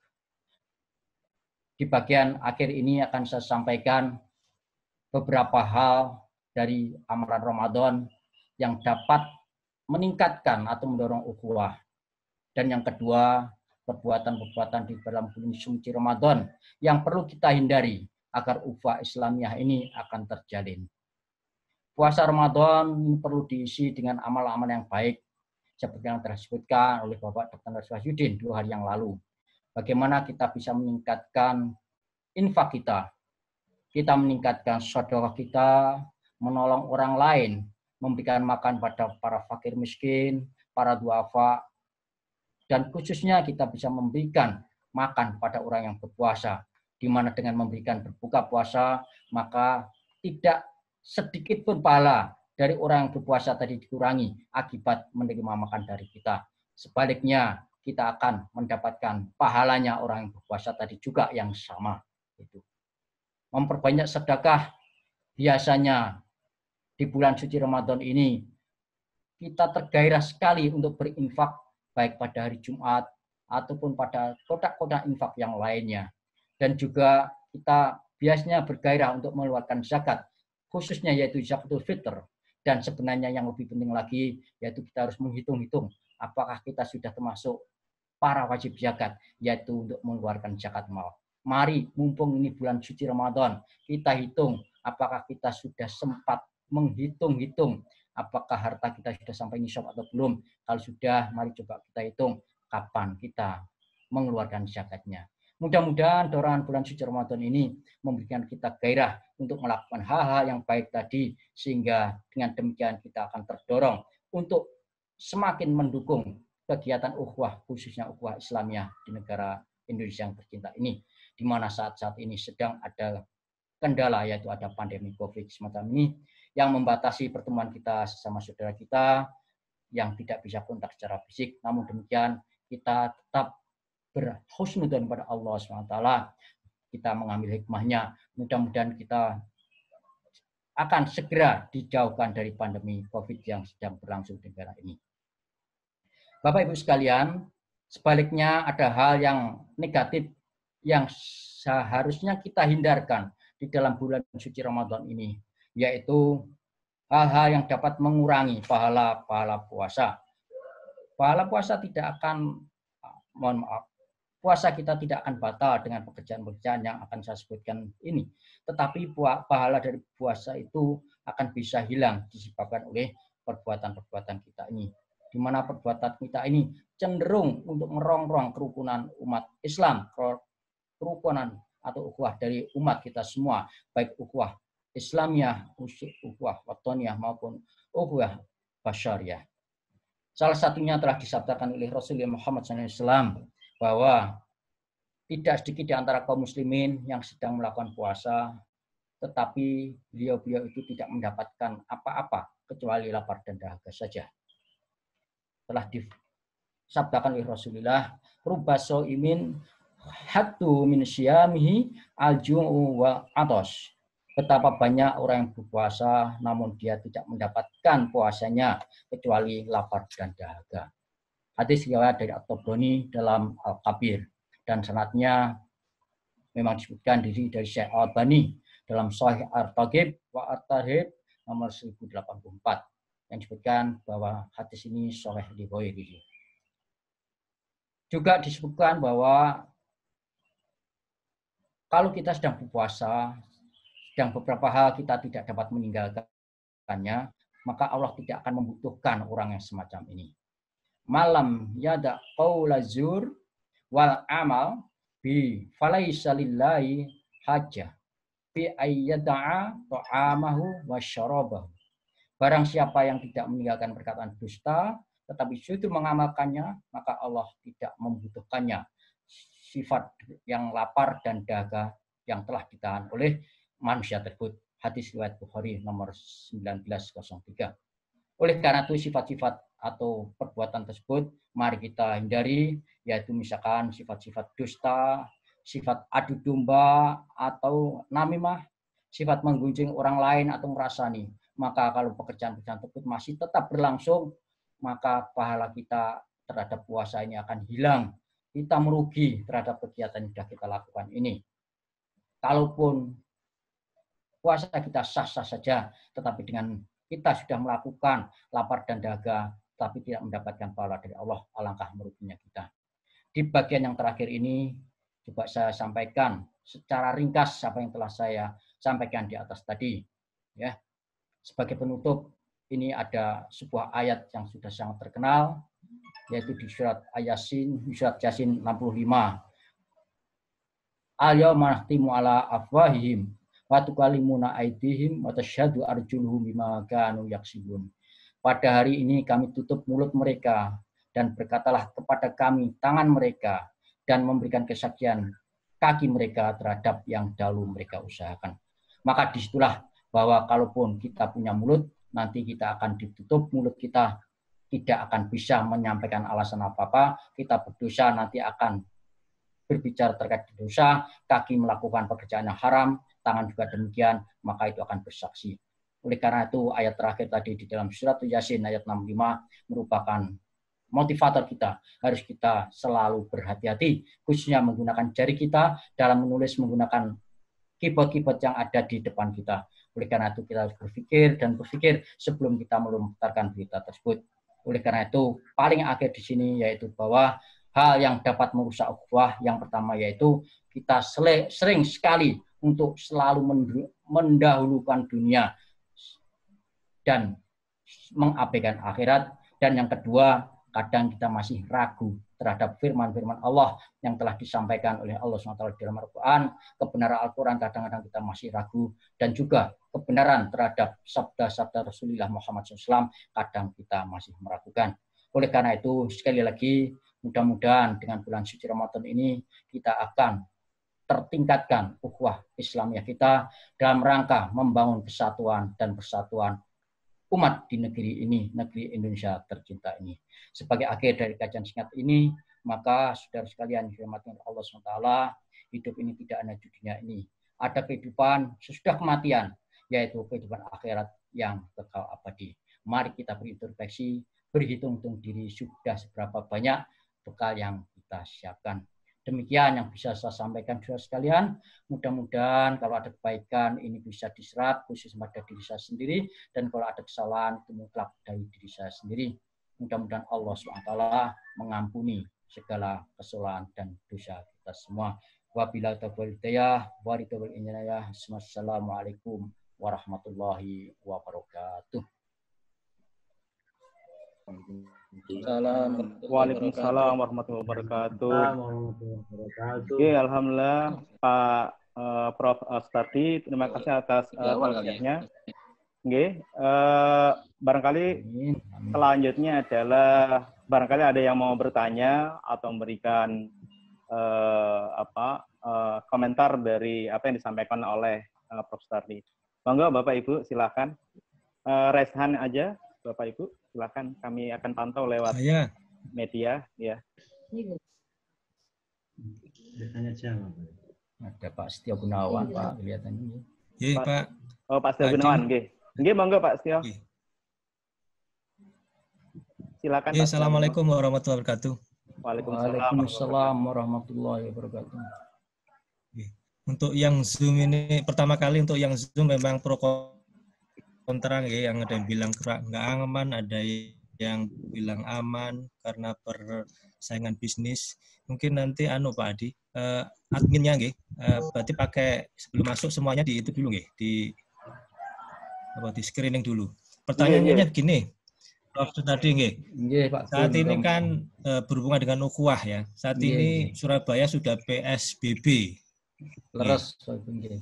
[SPEAKER 1] Di bagian akhir ini akan saya sampaikan beberapa hal dari amalan Ramadan yang dapat meningkatkan atau mendorong ukhuwah. Dan yang kedua, perbuatan-perbuatan di dalam bulan suci Ramadan yang perlu kita hindari agar ukhuwah Islamiyah ini akan terjalin. Puasa Ramadan perlu diisi dengan amal-amal yang baik, seperti yang telah disebutkan oleh Bapak Dr. Wahyudin 2 hari yang lalu. Bagaimana kita bisa meningkatkan infak kita meningkatkan sedekah kita, menolong orang lain, memberikan makan pada para fakir miskin, para duafa, dan khususnya kita bisa memberikan makan pada orang yang berpuasa, di mana dengan memberikan berbuka puasa, maka tidak sedikit pun pahala dari orang yang berpuasa tadi dikurangi akibat menerima makan dari kita. Sebaliknya, kita akan mendapatkan pahalanya orang yang berpuasa tadi juga yang sama. Memperbanyak sedekah, biasanya di bulan suci Ramadan ini kita tergairah sekali untuk berinfak baik pada hari Jumat ataupun pada kotak-kotak infak yang lainnya. Dan juga kita biasanya bergairah untuk mengeluarkan zakat, khususnya yaitu zakatul fitr. Dan sebenarnya yang lebih penting lagi yaitu kita harus menghitung-hitung apakah kita sudah termasuk para wajib zakat, yaitu untuk mengeluarkan zakat mal. Mari, mumpung ini bulan suci Ramadan, kita hitung apakah kita sudah sempat menghitung-hitung apakah harta kita sudah sampai nisab atau belum. Kalau sudah, mari coba kita hitung kapan kita mengeluarkan zakatnya. Mudah-mudahan dorongan bulan suci Ramadan ini memberikan kita gairah untuk melakukan hal-hal yang baik tadi, sehingga dengan demikian kita akan terdorong untuk semakin mendukung kegiatan ukhuwah, khususnya ukhuwah Islamiyah di negara Indonesia yang tercinta ini, di mana saat-saat ini sedang ada kendala, yaitu ada pandemi COVID semacam ini yang membatasi pertemuan kita sesama saudara kita yang tidak bisa kontak secara fisik. Namun demikian kita tetap berhusnudzon pada Allah SWT. Kita mengambil hikmahnya. Mudah-mudahan kita akan segera dijauhkan dari pandemi COVID yang sedang berlangsung di negara ini. Bapak Ibu sekalian, sebaliknya ada hal yang negatif yang seharusnya kita hindarkan di dalam bulan suci Ramadan ini, yaitu hal-hal yang dapat mengurangi pahala puasa. Pahala puasa tidak akan, puasa kita tidak akan batal dengan pekerjaan-pekerjaan yang akan saya sebutkan ini. Tetapi pahala dari puasa itu akan bisa hilang disebabkan oleh perbuatan-perbuatan kita ini. Di mana perbuatan kita ini cenderung untuk merongrong kerukunan umat Islam, kerukunan atau ukhuwah dari umat kita semua, baik ukhuwah Islamiyah, ukhuwah watoniyah maupun ukhuwah basyariyah. Salah satunya telah disabdakan oleh Rasulullah Muhammad SAW bahwa tidak sedikit di antara kaum muslimin yang sedang melakukan puasa, tetapi beliau-beliau itu tidak mendapatkan apa-apa kecuali lapar dan dahaga saja. Telah disabdakan oleh Rasulullah, rubaso imin hatu min syiyamihi al-ju'u wa atos. Betapa banyak orang yang berpuasa namun dia tidak mendapatkan puasanya kecuali lapar dan dahaga. Hadis riwayat dari At-Tabrani dalam Al-Kabir, dan sanadnya memang disebutkan dari Syekh Al-Albani dalam Sahih At-Targhib wa At-Tarhib nomor 1084 yang disebutkan bahwa hadis ini sahih li ghairihi. Juga disebutkan bahwa kalau kita sedang berpuasa, sedang beberapa hal kita tidak dapat meninggalkannya, maka Allah tidak akan membutuhkan orang yang semacam ini. Malam yada qaula zur wal amal bi falaisa lillahi hajjah bi ayyada'a ta'amahu wa syarabahu. Barang siapa yang tidak meninggalkan perkataan dusta tetapi justru mengamalkannya, maka Allah tidak membutuhkannya sifat yang lapar dan dahaga yang telah ditahan oleh manusia tersebut. Hadis riwayat Bukhari nomor 1903. Oleh karena itu sifat-sifat atau perbuatan tersebut mari kita hindari, yaitu misalkan sifat-sifat dusta, sifat adu domba atau namimah, sifat menggunjing orang lain atau merasani. Maka kalau pekerjaan-pekerjaan tersebut masih tetap berlangsung, maka pahala kita terhadap puasa ini akan hilang. Kita merugi terhadap kegiatan yang sudah kita lakukan ini. Kalaupun puasa kita sah-sah saja, tetapi dengan kita sudah melakukan lapar dan dahaga, tapi tidak mendapatkan pahala dari Allah, alangkah meruginya kita. Di bagian yang terakhir ini, coba saya sampaikan secara ringkas apa yang telah saya sampaikan di atas tadi. Ya, Sebagai penutup, ini ada sebuah ayat yang sudah sangat terkenal, yaitu di surat Yasin 65. Al-yawma nakhtimu ala afwahihim wa tukallimuna aydihim wa tasyhadu arjuluhum bima kanu yaksibun. Pada hari ini kami tutup mulut mereka dan berkatalah kepada kami tangan mereka dan memberikan kesaksian kaki mereka terhadap yang dahulu mereka usahakan. Maka disitulah bahwa kalaupun kita punya mulut, nanti kita akan ditutup mulut kita, tidak akan bisa menyampaikan alasan apa-apa, kita berdosa nanti akan berbicara terkait dosa, kaki melakukan pekerjaan yang haram, tangan juga demikian, maka itu akan bersaksi. Oleh karena itu ayat terakhir tadi di dalam surat Yasin ayat 65 merupakan motivator kita. Harus kita selalu berhati-hati, khususnya menggunakan jari kita dalam menulis menggunakan keyboard-keyboard yang ada di depan kita. Oleh karena itu kita harus berpikir sebelum kita melontarkan berita tersebut. Oleh karena itu paling akhir di sini yaitu bahwa hal yang dapat merusak ukhuwah yang pertama yaitu kita sering sekali untuk selalu mendahulukan dunia dan mengabaikan akhirat. Dan yang kedua, kadang kita masih ragu terhadap firman-firman Allah yang telah disampaikan oleh Allah SWT dalam Al-Quran. Kebenaran Al-Quran kadang-kadang kita masih ragu, dan juga kebenaran terhadap sabda-sabda Rasulullah Muhammad SAW kadang kita masih meragukan. Oleh karena itu, sekali lagi, mudah-mudahan dengan bulan suci Ramadan ini kita akan tertingkatkan ukhuwah Islamiyah kita dalam rangka membangun kesatuan dan persatuan umat di negeri ini, negeri Indonesia tercinta ini. Sebagai akhir dari kajian singkat ini, maka saudara sekalian dirahmati Allah SWT, hidup ini tidak hanya di dunia ini. Ada kehidupan sesudah kematian, yaitu kehidupan akhirat yang kekal abadi. Mari kita berintrospeksi, berhitung-hitung diri sudah seberapa banyak bekal yang kita siapkan. Demikian yang bisa saya sampaikan saudara sekalian. Mudah-mudahan kalau ada kebaikan ini bisa diserap khusus pada diri saya sendiri, dan kalau ada kesalahan itu mutlak dari diri saya sendiri. Mudah-mudahan Allah SWT mengampuni segala kesalahan dan dosa kita semua. Wabillahi taufiq wal hidayah. Wassalamualaikum warahmatullahi wabarakatuh.
[SPEAKER 2] Waalaikumsalam warahmatullahi wabarakatuh. Oke, alhamdulillah Pak Prof. Stardi, terima kasih atas penjelasannya. Oke, barangkali selanjutnya adalah barangkali ada yang mau bertanya atau memberikan komentar dari apa yang disampaikan oleh Prof. Stardi. Monggo Bapak Ibu silakan. Raise hand aja Bapak Ibu. Silakan, kami akan pantau lewat media, ya.
[SPEAKER 1] Ada Pak Setio Gunawan, Pak, kelihatannya.
[SPEAKER 3] Iya, Pak.
[SPEAKER 2] Oh, Pak Setio Gunawan, nggih. Nggih, monggo Pak Setio. Silakan.
[SPEAKER 3] Assalamualaikum warahmatullahi wabarakatuh.
[SPEAKER 1] Waalaikumsalam warahmatullahi wabarakatuh.
[SPEAKER 3] Untuk yang Zoom ini pertama kali untuk yang Zoom memang pro kontra ya, yang ada yang bilang nggak aman, ada yang bilang aman karena persaingan bisnis. Mungkin nanti Pak Adi, adminnya berarti pakai sebelum masuk semuanya di itu dulu di screening dulu. Pertanyaannya gini, Prof. tadi saat ini kan berhubungan dengan ukhuwah ya. Saat ini Surabaya sudah PSBB.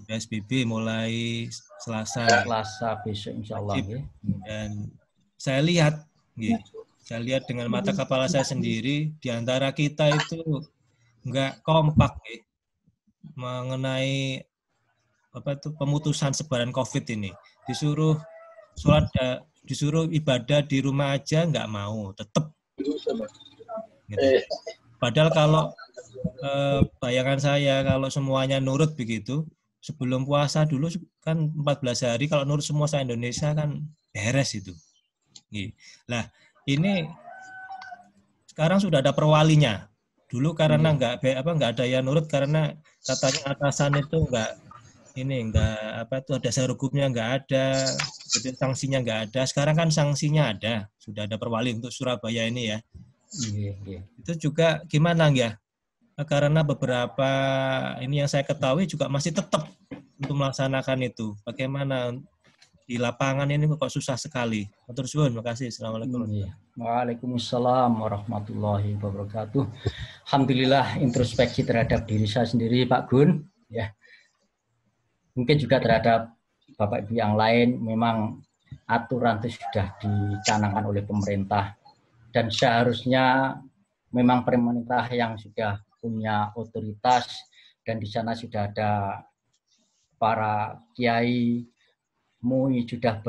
[SPEAKER 3] PSBB mulai Selasa
[SPEAKER 1] besok insya Allah.
[SPEAKER 3] Dan saya lihat dengan mata kepala saya sendiri, di antara kita itu nggak kompak mengenai pemutusan sebaran COVID ini. Disuruh sholat, disuruh ibadah di rumah aja nggak mau, tetap. Padahal kalau bayangan saya kalau semuanya nurut begitu, sebelum puasa dulu kan 14 hari, kalau nurut semua se-Indonesia kan beres itu. Nah, ini sekarang sudah ada perwalinya. Dulu karena nggak ada yang nurut karena katanya atasan itu nggak ada hukumnya nggak ada, jadi sanksinya nggak ada. Sekarang kan sanksinya ada, sudah ada perwali untuk Surabaya ini ya. Itu juga gimana ya? Karena beberapa ini yang saya ketahui juga masih tetap untuk melaksanakan itu. Bagaimana di lapangan ini kok susah sekali. Matur suwun, makasih. Assalamualaikum.
[SPEAKER 1] Waalaikumsalam warahmatullahi wabarakatuh. Alhamdulillah introspeksi terhadap diri saya sendiri, Pak Gun, ya. Mungkin juga terhadap Bapak Ibu yang lain, memang aturan itu sudah dicanangkan oleh pemerintah dan seharusnya memang pemerintah yang sudah punya otoritas dan di sana sudah ada para kiai, MUI sudah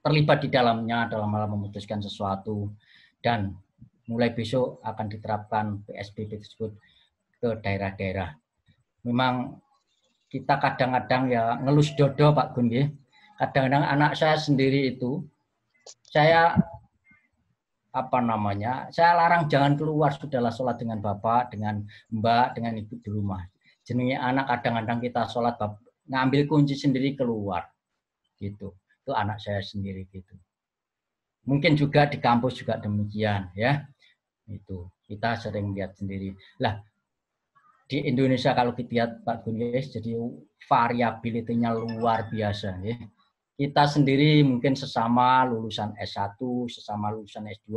[SPEAKER 1] terlibat di dalamnya dalam hal memutuskan sesuatu dan mulai besok akan diterapkan PSBB tersebut ke daerah-daerah. Memang kita kadang-kadang ya ngelus dodo Pak Gun ya. Kadang-kadang anak saya sendiri itu saya saya larang jangan keluar, sudahlah sholat dengan bapak, dengan mbak, dengan ibu di rumah. Jenenge anak kadang-kadang kita sholat ngambil kunci sendiri keluar gitu. Itu anak saya sendiri gitu. Mungkin juga di kampus juga demikian ya. Itu kita sering lihat sendiri. Lah di Indonesia kalau kita lihat Pak Gunis, jadi variabilitasnya luar biasa ya. Kita sendiri mungkin sesama lulusan S1, sesama lulusan S2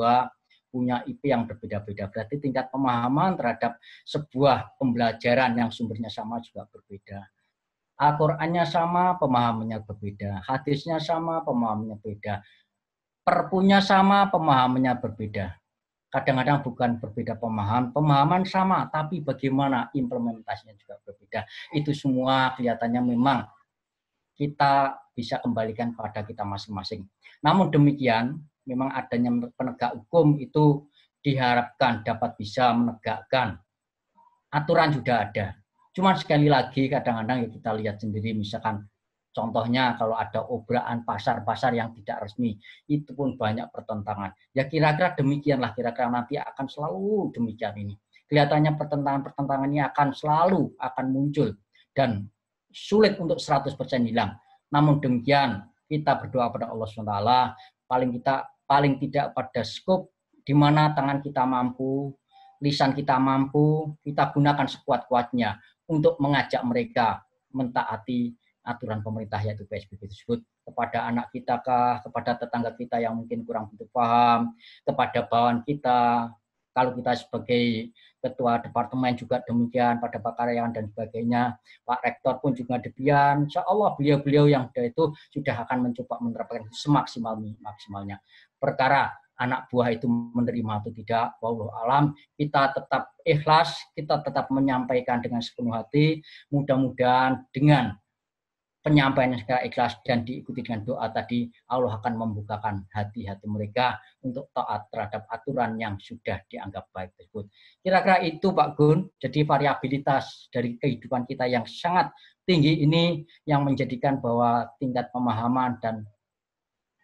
[SPEAKER 1] punya IP yang berbeda-beda. Berarti tingkat pemahaman terhadap sebuah pembelajaran yang sumbernya sama juga berbeda. Al-Qur'annya sama, pemahamannya berbeda. Hadisnya sama, pemahamannya berbeda. Perpunya sama, pemahamannya berbeda. Kadang-kadang bukan berbeda pemahaman sama, tapi bagaimana implementasinya juga berbeda. Itu semua kelihatannya memang kita bisa kembalikan pada kita masing-masing. Namun demikian, memang adanya penegak hukum itu diharapkan dapat bisa menegakkan. Aturan sudah ada. Cuma sekali lagi kadang-kadang ya kita lihat sendiri, misalkan contohnya kalau ada obrakan pasar-pasar yang tidak resmi, itu pun banyak pertentangan. Ya kira-kira demikianlah, kira-kira nanti akan selalu demikian ini. Kelihatannya pertentangan ini akan selalu muncul dan sulit untuk 100% hilang. Namun demikian kita berdoa pada Allah SWT, paling tidak pada skop di mana tangan kita mampu, lisan kita mampu, kita gunakan sekuat-kuatnya untuk mengajak mereka mentaati aturan pemerintah yaitu PSBB tersebut, kepada anak kita kah, kepada tetangga kita yang mungkin kurang begitu paham, kepada bawahan kita, kalau kita sebagai ketua departemen juga demikian, pada Pak Karyawan dan sebagainya, Pak Rektor pun juga demikian. Insya Allah beliau-beliau yang itu sudah akan mencoba menerapkan semaksimalnya. Perkara anak buah itu menerima atau tidak, wallahu alam, kita tetap ikhlas, kita tetap menyampaikan dengan sepenuh hati, mudah-mudahan dengan penyampaian yang secara ikhlas dan diikuti dengan doa tadi, Allah akan membukakan hati-hati mereka untuk taat terhadap aturan yang sudah dianggap baik tersebut. Kira-kira itu Pak Gun, jadi variabilitas dari kehidupan kita yang sangat tinggi ini yang menjadikan bahwa tingkat pemahaman dan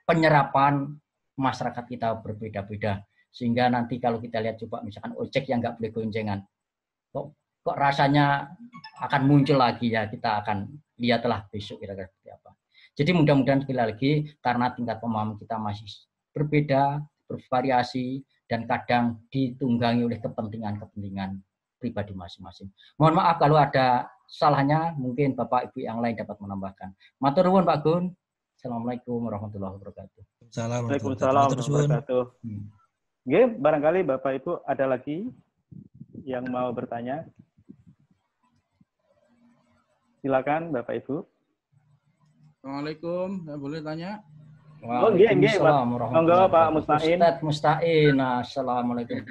[SPEAKER 1] penyerapan masyarakat kita berbeda-beda. Sehingga nanti kalau kita lihat coba misalkan ojek yang nggak boleh goncengan, kok rasanya akan muncul lagi ya, kita akan lihatlah besok kira-kira seperti apa. Jadi mudah-mudahan sekali lagi karena tingkat pemahaman kita masih berbeda, bervariasi, dan kadang ditunggangi oleh kepentingan-kepentingan pribadi masing-masing. Mohon maaf kalau ada salahnya, mungkin Bapak Ibu yang lain dapat menambahkan. Matur nuwun Pak Gun. Assalamualaikum warahmatullahi wabarakatuh.
[SPEAKER 2] Waalaikumsalam warahmatullahi wabarakatuh. Oke, barangkali Bapak Ibu ada lagi yang mau bertanya. Silakan Bapak Ibu.
[SPEAKER 4] Assalamualaikum, saya boleh tanya?
[SPEAKER 1] Waalaikumsalam warahmatullahi
[SPEAKER 2] wabarakatuh. Pak Mustain.
[SPEAKER 1] Ustaz Mustain. Assalamualaikum.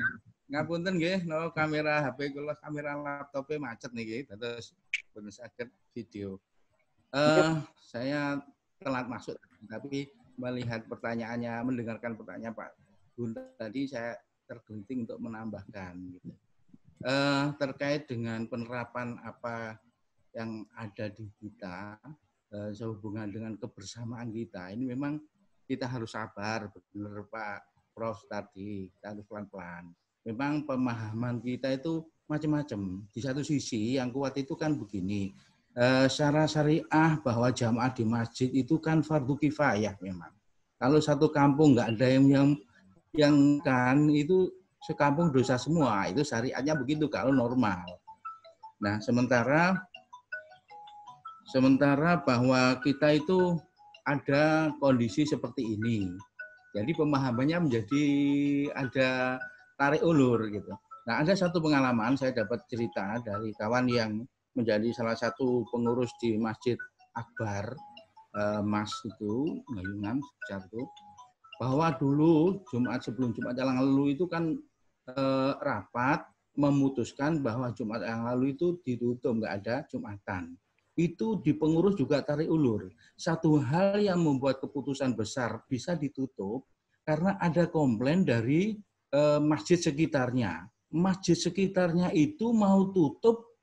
[SPEAKER 4] Ngapunten nggih, no kamera HP kula, kamera laptopnya macet niki, terus bener saged video. Saya telat masuk, tapi melihat pertanyaannya, mendengarkan pertanyaan Pak Gun tadi, saya tergelinting untuk menambahkan. Gitu. Terkait dengan penerapan apa yang ada di kita, sehubungan dengan kebersamaan kita, ini memang kita harus sabar, benar Pak Prof tadi, kita harus pelan-pelan. Memang pemahaman kita itu macam-macam. Di satu sisi yang kuat itu kan begini, secara syariah bahwa jamaah di masjid itu kan fardu kifayah memang. Kalau satu kampung nggak ada yang kan itu sekampung dosa semua, itu syariatnya begitu kalau normal. Nah sementara Sementara bahwa kita itu ada kondisi seperti ini. Jadi pemahamannya menjadi ada tarik ulur gitu. Nah, ada satu pengalaman saya dapat cerita dari kawan yang menjadi salah satu pengurus di Masjid Akbar, Mas itu, Ngayungan, itu, bahwa dulu sebelum Jumat yang lalu itu kan rapat memutuskan bahwa Jumat yang lalu itu ditutup, nggak ada Jumatan. Itu di pengurus juga tarik ulur. Satu hal yang membuat keputusan besar bisa ditutup karena ada komplain dari masjid sekitarnya. Masjid sekitarnya itu mau tutup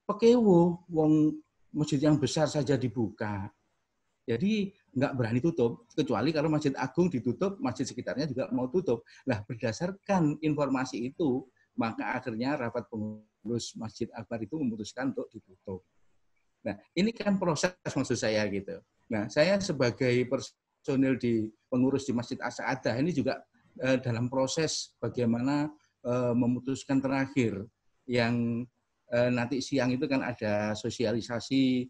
[SPEAKER 4] pekewo, wong masjid yang besar saja dibuka. Jadi nggak berani tutup, kecuali kalau Masjid Agung ditutup, masjid sekitarnya juga mau tutup. Nah, berdasarkan informasi itu, maka akhirnya rapat pengurus Masjid Akbar itu memutuskan untuk ditutup. Nah, ini kan proses maksud saya gitu. Nah, saya sebagai personil di pengurus di Masjid As-Sa'adah ini juga dalam proses bagaimana memutuskan terakhir yang nanti siang itu kan ada sosialisasi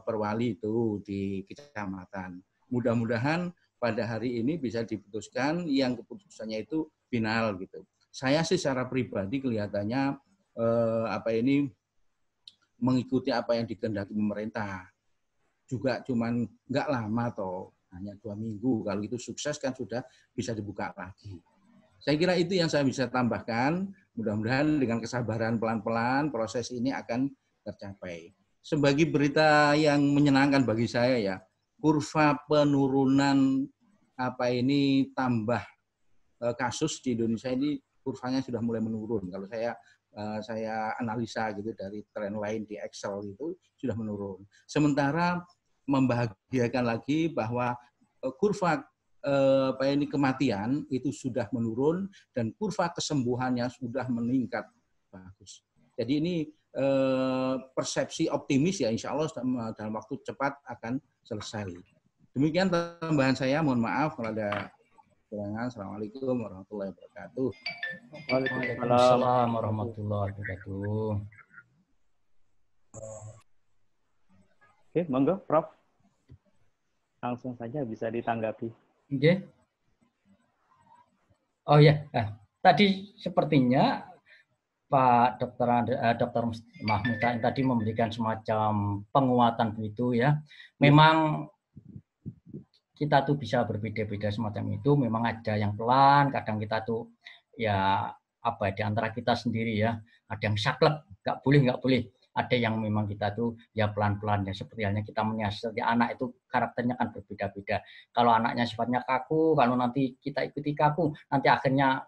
[SPEAKER 4] perwali itu di kecamatan. Mudah-mudahan pada hari ini bisa diputuskan yang keputusannya itu final gitu. Saya sih secara pribadi kelihatannya mengikuti apa yang dikehendaki pemerintah. Juga cuman nggak lama toh, hanya 2 minggu. Kalau itu sukses kan sudah bisa dibuka lagi. Saya kira itu yang saya bisa tambahkan. Mudah-mudahan dengan kesabaran pelan-pelan proses ini akan tercapai. Sebagai berita yang menyenangkan bagi saya ya, kurva penurunan tambah kasus di Indonesia ini kurvanya sudah mulai menurun. Kalau saya analisa gitu dari tren lain di Excel itu sudah menurun. Sementara membahagiakan lagi bahwa kurva kematian itu sudah menurun dan kurva kesembuhannya sudah meningkat bagus. Jadi ini persepsi optimis ya, insya Allah dalam waktu cepat akan selesai. Demikian tambahan saya, mohon maaf kalau ada kekurangan. Assalamualaikum warahmatullahi wabarakatuh.
[SPEAKER 1] Waalaikumsalam warahmatullahi wabarakatuh.
[SPEAKER 2] Oke, monggo, Prof. Langsung saja bisa ditanggapi.
[SPEAKER 1] Oke. Oh ya, tadi sepertinya Pak Dr. Mahmud tadi memberikan semacam penguatan begitu ya. Memang kita tuh bisa berbeda-beda semacam itu. Memang ada yang pelan, kadang kita tuh ya di antara kita sendiri ya. Ada yang saklek, nggak boleh. Ada yang memang kita tuh ya pelan-pelan ya, seperti halnya kita menyiasati anak itu karakternya kan berbeda-beda. Kalau anaknya sifatnya kaku, kalau nanti kita ikuti kaku, nanti akhirnya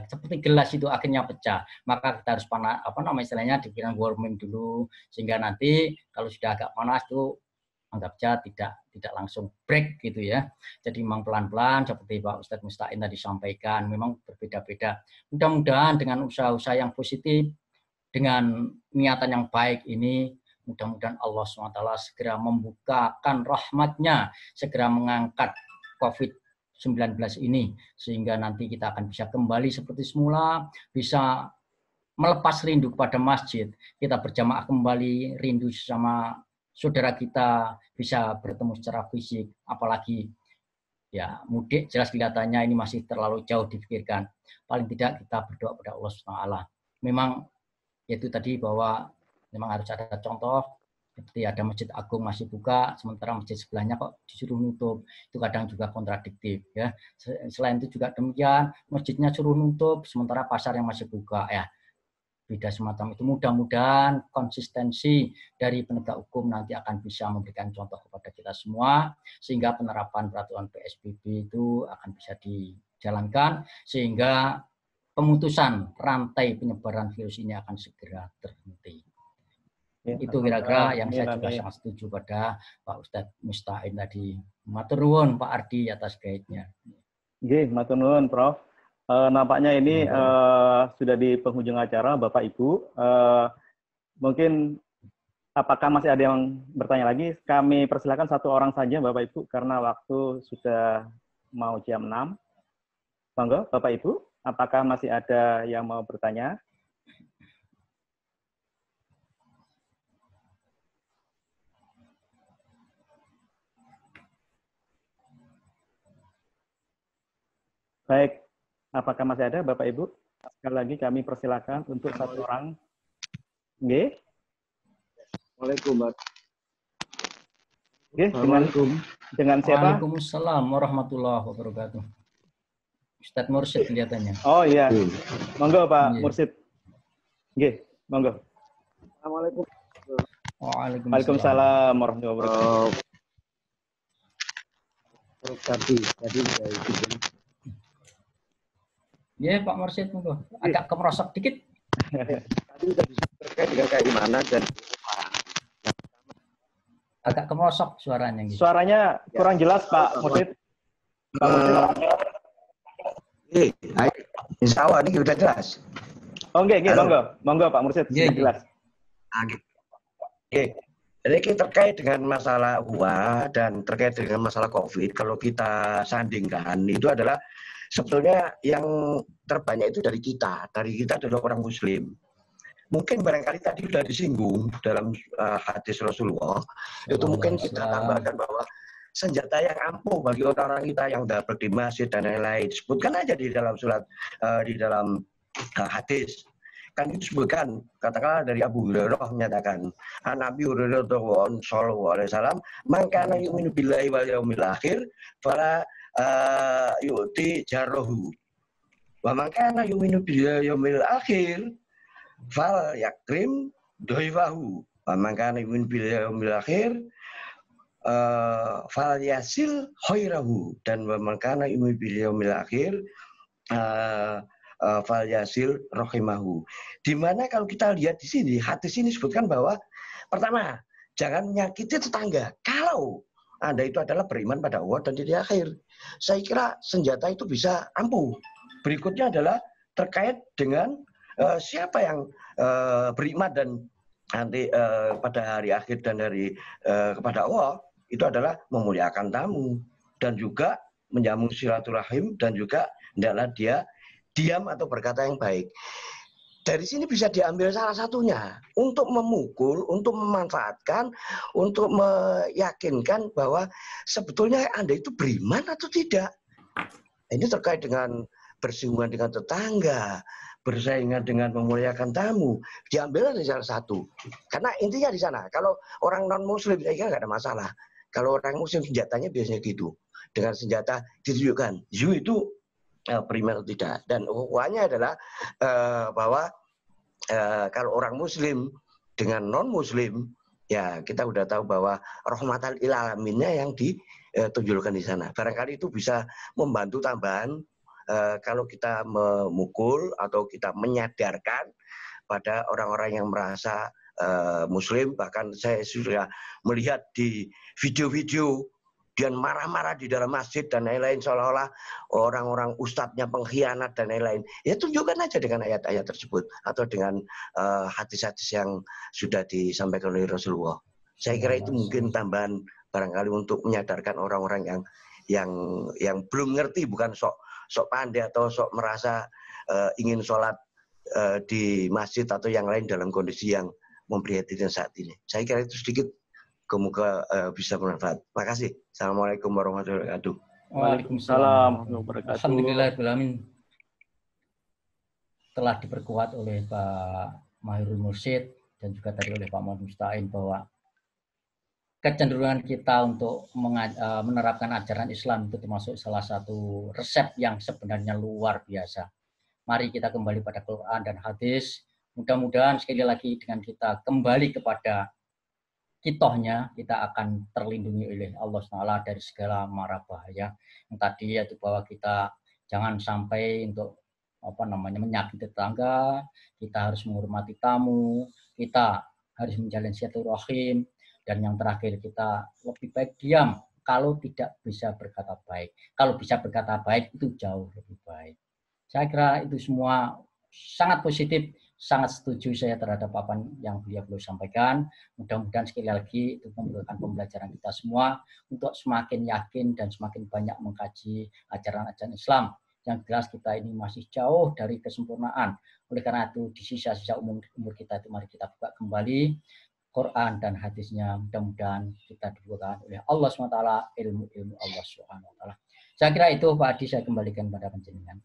[SPEAKER 1] seperti gelas itu akhirnya pecah. Maka kita harus istilahnya diberikan warming dulu, sehingga nanti kalau sudah agak panas tuh anggap saja tidak langsung break gitu ya. Jadi memang pelan-pelan seperti Pak Ustadz Musta'in tadi sampaikan, memang berbeda-beda. Mudah-mudahan dengan usaha-usaha yang positif, dengan niatan yang baik ini, mudah-mudahan Allah SWT segera membukakan rahmatnya, segera mengangkat COVID-19 ini, sehingga nanti kita akan bisa kembali seperti semula, bisa melepas rindu kepada masjid, kita berjamaah kembali, rindu sama saudara kita, bisa bertemu secara fisik, apalagi ya mudik jelas kelihatannya ini masih terlalu jauh dipikirkan. Paling tidak kita berdoa pada Allah SWT. Memang yaitu tadi bahwa memang harus ada contoh, seperti ada Masjid Agung masih buka, sementara masjid sebelahnya kok disuruh nutup. Itu kadang juga kontradiktif ya. Selain itu juga demikian, masjidnya suruh nutup, sementara pasar yang masih buka ya. Beda semacam itu. Mudah-mudahan konsistensi dari penegak hukum nanti akan bisa memberikan contoh kepada kita semua, sehingga penerapan peraturan PSBB itu akan bisa dijalankan, sehingga pemutusan rantai penyebaran virus ini akan segera terhenti. Ya, itu kira-kira yang saya juga sangat setuju pada Pak Ustadz Musta'in tadi. Matur nuwun Pak Ardi atas guide-nya.
[SPEAKER 2] Nggih, matur nuwun Prof. Nampaknya ini sudah di penghujung acara, Bapak Ibu. Mungkin apakah masih ada yang bertanya lagi? Kami persilakan satu orang saja, Bapak Ibu, karena waktu sudah mau jam 6. Monggo, Bapak Ibu, apakah masih ada yang mau bertanya? Baik, apakah masih ada Bapak Ibu? Sekali lagi kami persilakan untuk satu orang. Nggih.
[SPEAKER 5] Waalaikumsalam, Pak.
[SPEAKER 2] Nggih, dengan siapa?
[SPEAKER 1] Waalaikumsalam warahmatullahi wabarakatuh. Ustadz Mursyid kelihatannya.
[SPEAKER 2] Oh iya. Monggo Pak Mursyid. Nggih, monggo.
[SPEAKER 5] Assalamualaikum.
[SPEAKER 2] Waalaikumsalam warahmatullahi wabarakatuh.
[SPEAKER 5] Tadi
[SPEAKER 1] Ya Pak Mursyid, monggo. Agak kemerosok dikit.
[SPEAKER 5] tadi terkait dengan keimanan dan
[SPEAKER 1] agak kemerosok suaranya. Gitu.
[SPEAKER 2] Suaranya kurang jelas Pak Mursyid. Pak Mursyid.
[SPEAKER 5] Insya Allah ini sudah jelas.
[SPEAKER 2] Oh nggih, monggo Pak Mursyid, sudah jelas.
[SPEAKER 5] Oke. Jadi terkait dengan masalah UA dan terkait dengan masalah COVID, kalau kita sandingkan itu adalah sebetulnya yang terbanyak itu dari kita adalah orang Muslim. Mungkin barangkali tadi sudah disinggung dalam hadis Rasulullah, itu mungkin kita tambahkan bahwa senjata yang ampuh bagi orang-orang kita yang dapat di masjid dan lain-lain. Sebutkan aja di dalam surat, di dalam hadis. Kan itu disebutkan, katakanlah dari Abu Hurairah menyatakan, Nabi Hurairah sallallahu alaihi wasallam, "Man kana yu'minu billahi wal yaumil akhir, fala yu'ti jarrahu. Wa man kana yu'minu billahi yaumil akhir, fal yakrim dhaifahu. Wa man kana yu'minu billahi yaumil akhir, fal yasil khairahu." Dan wa man kana yu'minu billahi yaumil akhir, fal yasil rahimahu. Di mana kalau kita lihat di sini, hadis ini sebutkan bahwa pertama, jangan menyakiti tetangga. Kalau Anda itu adalah beriman pada Allah dan di akhir, saya kira senjata itu bisa ampuh. Berikutnya adalah terkait dengan siapa yang beriman dan nanti pada hari akhir dan dari kepada Allah, itu adalah memuliakan tamu dan juga menyambung silaturahim dan juga hendaklah dia diam atau berkata yang baik. Dari sini bisa diambil salah satunya untuk memukul, untuk memanfaatkan, untuk meyakinkan bahwa sebetulnya Anda itu beriman atau tidak. Ini terkait dengan bersinggungan dengan tetangga, bersaingan dengan memuliakan tamu, diambil dari salah satu. Karena intinya di sana, kalau orang non-muslim saya kira nggak ada masalah. Kalau orang muslim senjatanya biasanya gitu. Dengan senjata ditunjukkan. Itu beriman atau tidak. Dan ukurannya adalah bahwa kalau orang muslim dengan non-muslim, ya kita udah tahu bahwa rahmatan lil alaminnya yang ditunjukkan di sana. Barangkali itu bisa membantu tambahan kalau kita memukul atau kita menyadarkan pada orang-orang yang merasa muslim. Bahkan saya sudah melihat di video-video dan marah-marah di dalam masjid dan lain-lain, seolah-olah orang-orang ustadznya pengkhianat dan lain-lain. Ya tunjukkan aja dengan ayat-ayat tersebut atau dengan hadis-hadis yang sudah disampaikan oleh Rasulullah. Saya kira itu mungkin tambahan barangkali untuk menyadarkan orang-orang yang belum ngerti, bukan sok pandai atau sok merasa ingin sholat di masjid atau yang lain dalam kondisi yang memprihatinkan saat ini. Saya kira itu sedikit. Semoga bisa bermanfaat. Terima kasih. Assalamualaikum warahmatullahi wabarakatuh.
[SPEAKER 2] Waalaikumsalam warahmatullahi wabarakatuh.
[SPEAKER 1] Alhamdulillahirrahmanirrahim. Telah diperkuat oleh Pak Mahirul Mursyid dan juga tadi oleh Pak Muhammad Musta'in bahwa kecenderungan kita untuk menerapkan ajaran Islam itu termasuk salah satu resep yang sebenarnya luar biasa. Mari kita kembali pada Quran dan hadis. Mudah-mudahan sekali lagi dengan kita kembali kepada kitohnya, kita akan terlindungi oleh Allah SWT dari segala mara bahaya. Yang tadi yaitu bahwa kita jangan sampai untuk menyakiti tetangga, kita harus menghormati tamu, kita harus menjalin silaturahim, dan yang terakhir kita lebih baik diam kalau tidak bisa berkata baik. Kalau bisa berkata baik itu jauh lebih baik. Saya kira itu semua sangat positif. Sangat setuju saya terhadap apa yang beliau sampaikan. Mudah-mudahan sekali lagi itu merupakan pembelajaran kita semua untuk semakin yakin dan semakin banyak mengkaji ajaran-ajaran Islam. Yang jelas kita ini masih jauh dari kesempurnaan. Oleh karena itu di sisa-sisa umur kita itu mari kita buka kembali Quran dan hadisnya. Mudah-mudahan kita dibukakan oleh Allah SWT ilmu-ilmu Allah SWT. Saya kira itu Pak Adi, saya kembalikan pada panjenengan.